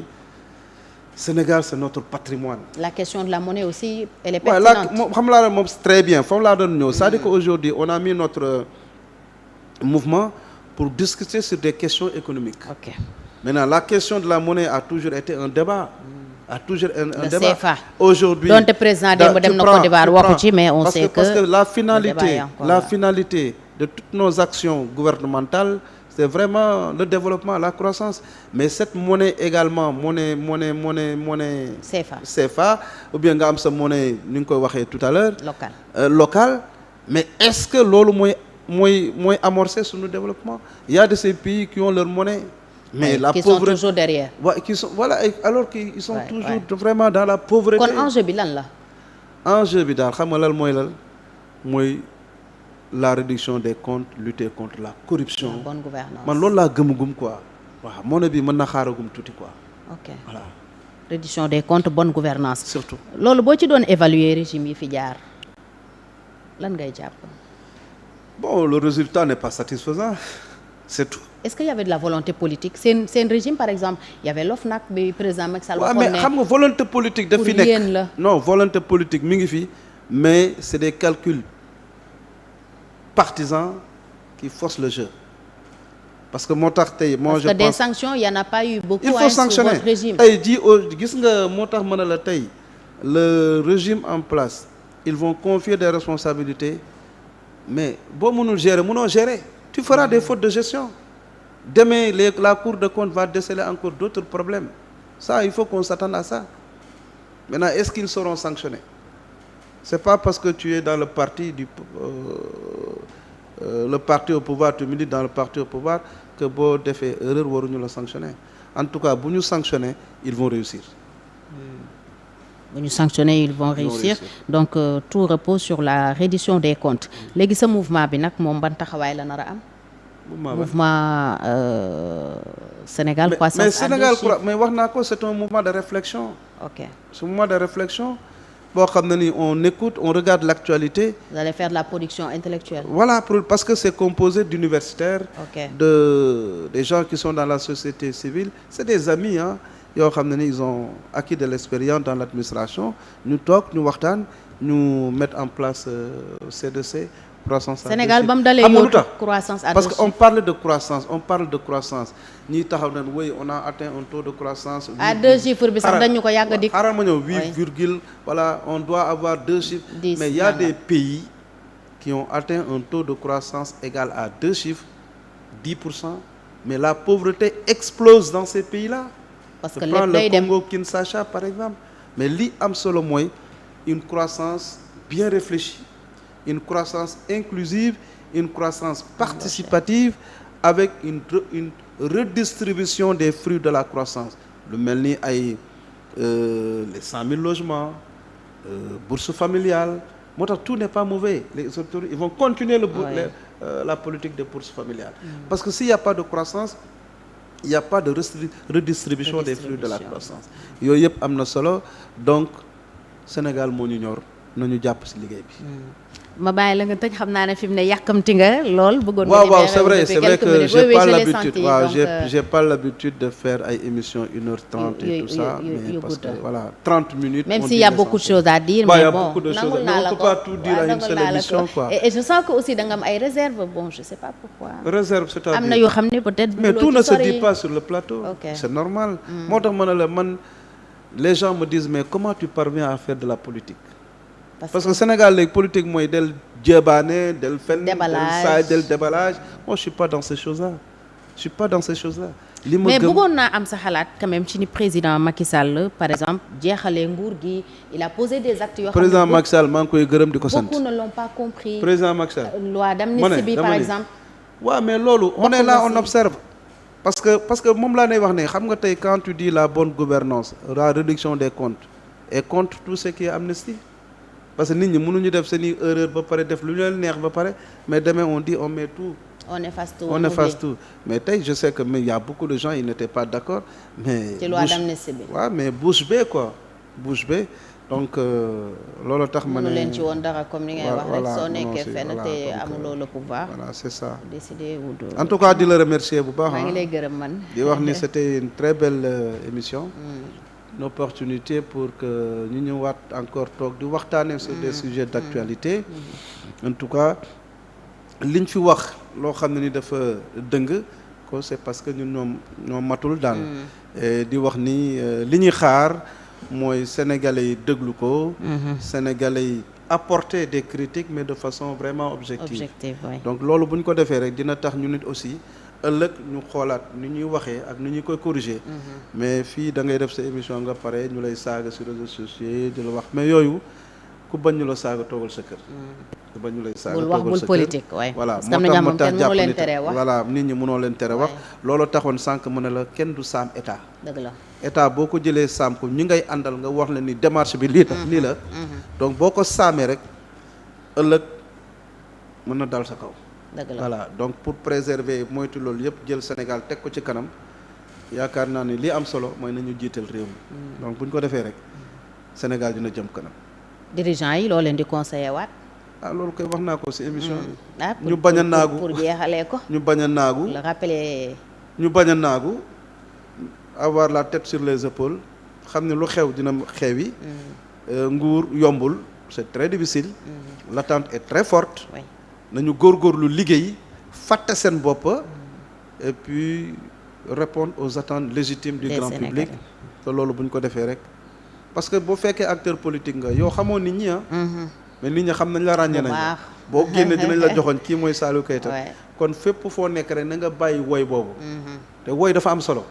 Sénégal c'est notre patrimoine la question de la monnaie aussi elle est pertinente moom xam laa moom très bien foofu laa doon ñëw c'est-à-dire qu'aujourd'hui on a mis notre mouvement pour discuter sur des questions économiques maintenant la question de la monnaie a toujours été un débat a toujours un débat CFA. Aujourd'hui donte président démb dem na Côte d'Ivoire waxu ci mais on sait que parce que la finalité de toutes nos actions gouvernementales c'est vraiment le développement la croissance mais cette monnaie également monnaie CFA ou bien nga am sa monnaie ni nga koy waxee tout à l'heure local mais est-ce que loolu mooy amorcer suñu développement il y a de ces pays qui ont leur monnaie mais la qui pauvreté sont toujours derrière alors qu'ils sont toujours vraiment dans la pauvreté kon enjeu bi lan la enjeu bi daal xam nga lan mooy la réduction des comptes lutter contre la corruption bonne gouvernance man loolu laa gëm quoi waaw monnaie bi mën na xaaragum tuuti quoi voilà réduction des comptes bonne gouvernance surtout loolu boo ci doon évaluer régime yi fi jaar lan ngay jàpp bon le résultat n'est pas satisfaisant c'est tout est-ce qu'il y avait de la volonté politique seen régime par exemple il y avait l'OFNAC bi président Macky Sall mais xam nga volonté politique daf fi nekk non volonté politique mi ngi fi mais c'est des calculs partisans qui forcent le jeu parce que moo tax tey moi je pense des sanctions il y en a pas eu beaucoup il faut sanctionner sur votre régime tey gis nga moo tax mën a la tey le régime en place ils vont confier des responsabilités mais boo mënul gérer mënoo gérer tu feras des fautes de gestion demain la Cour des comptes va déceler encore d'autres problèmes ça il faut qu'on s'attende à ça maintenant est-ce qu'ils seront sanctionnés c'est pas parce que tu es dans le parti le parti au pouvoir tu milites dans le parti au pouvoir que boo defee erreur waruñu la sanctionner en tout cas bu ñu sanctionner ils vont réussir bu ñu sanctionner ils vont réussir donc tout repose sur la reddition des comptes léegi sa mouvement bi nag moom ban taxawaay la nar a am mouvement Sénégal croissance mais Sénégal mais wax naa ko c'est un mouvement de réflexion c'est un mouvement de réflexion boo xam ne ni on écoute on regarde l'actualité vous allez faire de la production intellectuelle voilà parce que c'est composé d'universitaires des gens qui sont dans la société civile c'est des amis yoo xam ne ni ils ont acquis de l'expérience dans l'administration ñu toog ñu waxtaan ñu mettre en place CDC croissance Sénégal ba mu dalee yóotu croissance parce que on parle de croissance ñi taxaw nañ oui on a atteint un taux de croissance à 2 chiffres bi sax dañu ko yàgg a dik xaaral ma ñëw 8 virgule voilà on doit avoir 2 chiffres 10, mais il y a des pays qui ont atteint un taux de croissance égal à 2 chiffres 10% mais la pauvreté explose dans ces pays-là parce que lépp day dem le Congo Kinshasa par exemple mais li am solo mooy une croissance bien réfléchie une croissance inclusive une croissance participative avec une redistribution des fruits de la croissance lu mel ni ay les 100 000 logements bourse familiale moo tax tout n'est pas mauvais les autorités ils vont continuer la politique de bourse familiale parce que s'il y a pas de croissance il y a pas de redistribution des fruits de la croissance yooyu yëpp am na solo donc Sénégal moo ñu ñor nañu jàpp ci liggéey bi ma bàyyi la nga tëj xam naa ne fi mu ne yàkkamti nga lool bëggoon waaw c'est vrai que j'ai pas l'habitude waaw j'ai pas l'habitude de faire ay émissions 1h30 et tout ça mais parce que voilà 30 minutes même s'il y a beaucoup de choses à dire mais bon nangul naa la on peut pas tout dire à une seule émission quoi et je sens que aussi da nga am ay réserve bon je sais pas pourquoi réserve c'est-à-dire am na yoo xam ne peut-être mais tout ne se dit pas sur le plateau c'est normal moo tax ma ne la man les gens me disent mais comment tu parviens à faire de la politique parce que Sénégal léegi politique mooy del jébaane del fen del saay del déballage moi je suis pas dans ces choses-là li ma mais bëggoon naa am sa xalaat quand même ci ni président Macky Sall par exemple jeexalee nguur gi il a posé des actes yoo xam ne président Macky Sall maa ngi koy gërëm di ko sant beaucoup ne l'ont pas compris président Macky Sall loi d'amnistie bi par exemple waaw mais loolu on est là on observe parce que moom laa nay wax ne xam nga tey quand tu dis la bonne gouvernance la réduction des comptes et contre tout ce qui est amnistie parce que nit ñi mënuñu def seeni erreur ba pare def lu ñu leen neex ba pare mais demain on dit on met tout on efface tout mais tey je sais que mais il y a beaucoup de gens ils n'étaient pas d'accord mais ci loi d'amnistie bi waaw mais bouche bée quoi bouche bée donc loolu tax ma ne leen ci woon dara comme ni ngay wax rek soo nekkee fenn te amuloo le pouvoir voilà c'est ça décider ou de en tout cas di la remercier bu baax maa ngi lay gërëm man di wax ni c'était une très belle émission une opportunité pour que ñu ñëwaat encore toog di waxtaanee sur des sujets d'actualité en tout cas liñ fi wax loo xam ne ni dafa dëng ko c'est parce que ñun ñoom matul daal di wax ni li ñuy xaar mooy sénégalais yi déglu ko sénégalais yi apporter des critiques mais de façon vraiment objective oui. donc loolu bu ñu ko defee rek dina tax ñu nit aussi ëllëg ñu xoolaat ni ñuy waxee ak ni ñu koy corriger mais fii da ngay def sa émission nga pare ñu lay saaga sur réseaux sociaux di la wax mais yooyu ku bañ ñu la saaga toogal sa kër ku bañ ñu lay saaga toogal sa kër bul politique waay voilà moo tax ma tax jàpp ni voilà nit ñi mënoo leen tere wax loolu taxoon sànq mu ne la kenn du saam état dëgg la état boo ko jëlee saam ko ñi ngay àndal nga wax la ni démarche bi lii la donc boo ko saamee rek ëllëg mën na dal sa kaw voilà donc pour préserver moytu loolu yëpp jël Sénégal teg ko ci kanam yaakaar naa ni li am solo mooy nañu jiital réew mi donc bu ñu ko defee rek Sénégal dina jëm kanam dirigeants yi loo leen di conseiller waat loolu koy wax naa ko ci émission bi ñu bañ a naagu pour jeexalee ko ñu bañ a naagu le rappeler ñu bañ a naagu avoir la tête sur les épaules xam ne lu xew dina xewi nguur yombul c'est très difficile l'attente est très forte nañu góorgóorlu liggéey fàtte seen bopp et puis répondre aux attentes légitimes du grand public te loolu bu ñu ko defee rek parce que boo fekkee acteur politique nga yow xamoo nit ñi mais nit ñi xam nañ la ràññee nañ la boo génnee dinañ la joxoñ kii mooy Saliou Keita kon fépp foo nekk rek na nga bàyyi woy boobu te woy dafa am solo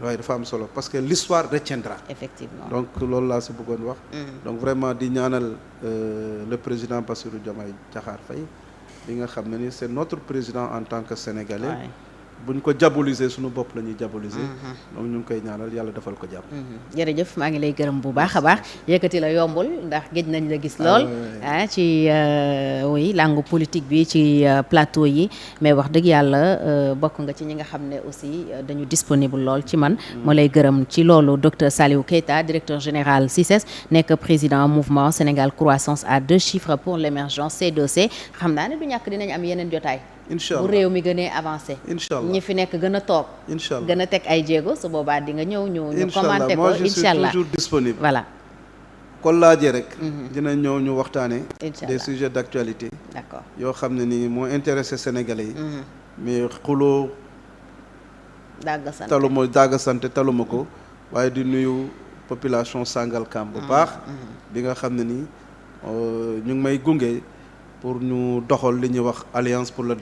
waaye dafa am solo parce que l'histoire retiendra effectivement donc loolu laa si bëggoon wax donc vraiment di ñaanal le président Bassirou Diomaye Diakhar Faye li nga xam ne ni c'est notre président en tant que sénégalais bu ñu ko diaboliser suñu bopp la ñuy diaboliser donc ñu ngi koy ñaanal yàlla defal ko jàmm jërëjëf maa ngi lay gërëm bu baax a baax yëkkati la yombul ndax géej nañ la gis lool ci oui langue politique bi ci plateau yi mais wax dëgg yàlla bokk nga ci ñi nga xam ne aussi dañu disponible lool ci man moo lay gërëm ci loolu docteur Saliou Keita directeur général CICES nekk président mouvement Sénégal croissance à 2 chiffres pour l'émergence C2C xam naa ne du ñàkk dinañ am yeneen jotaay inch'Allah bu réew mi gënee avancé inch'Allah ñi fi nekk gën a toog inch'Allah gën a teg ay jéego su boobaa di nga ñëw ñu commenté ko moi je suis inch'Allah toujours disponible voilà kon laajee rek dina ñëw ñu waxtaane inch'Allah des sujets d'actualité d'accord yoo xam ne nii moo intéressé Sénégalais yi mais xuloo dagga sante taluma ko waaye di nuyu population Sangalkam bu baax bi nga xam ne nii ñu ngi may gunge pour ñu doxal li ñuy wax alliance pour le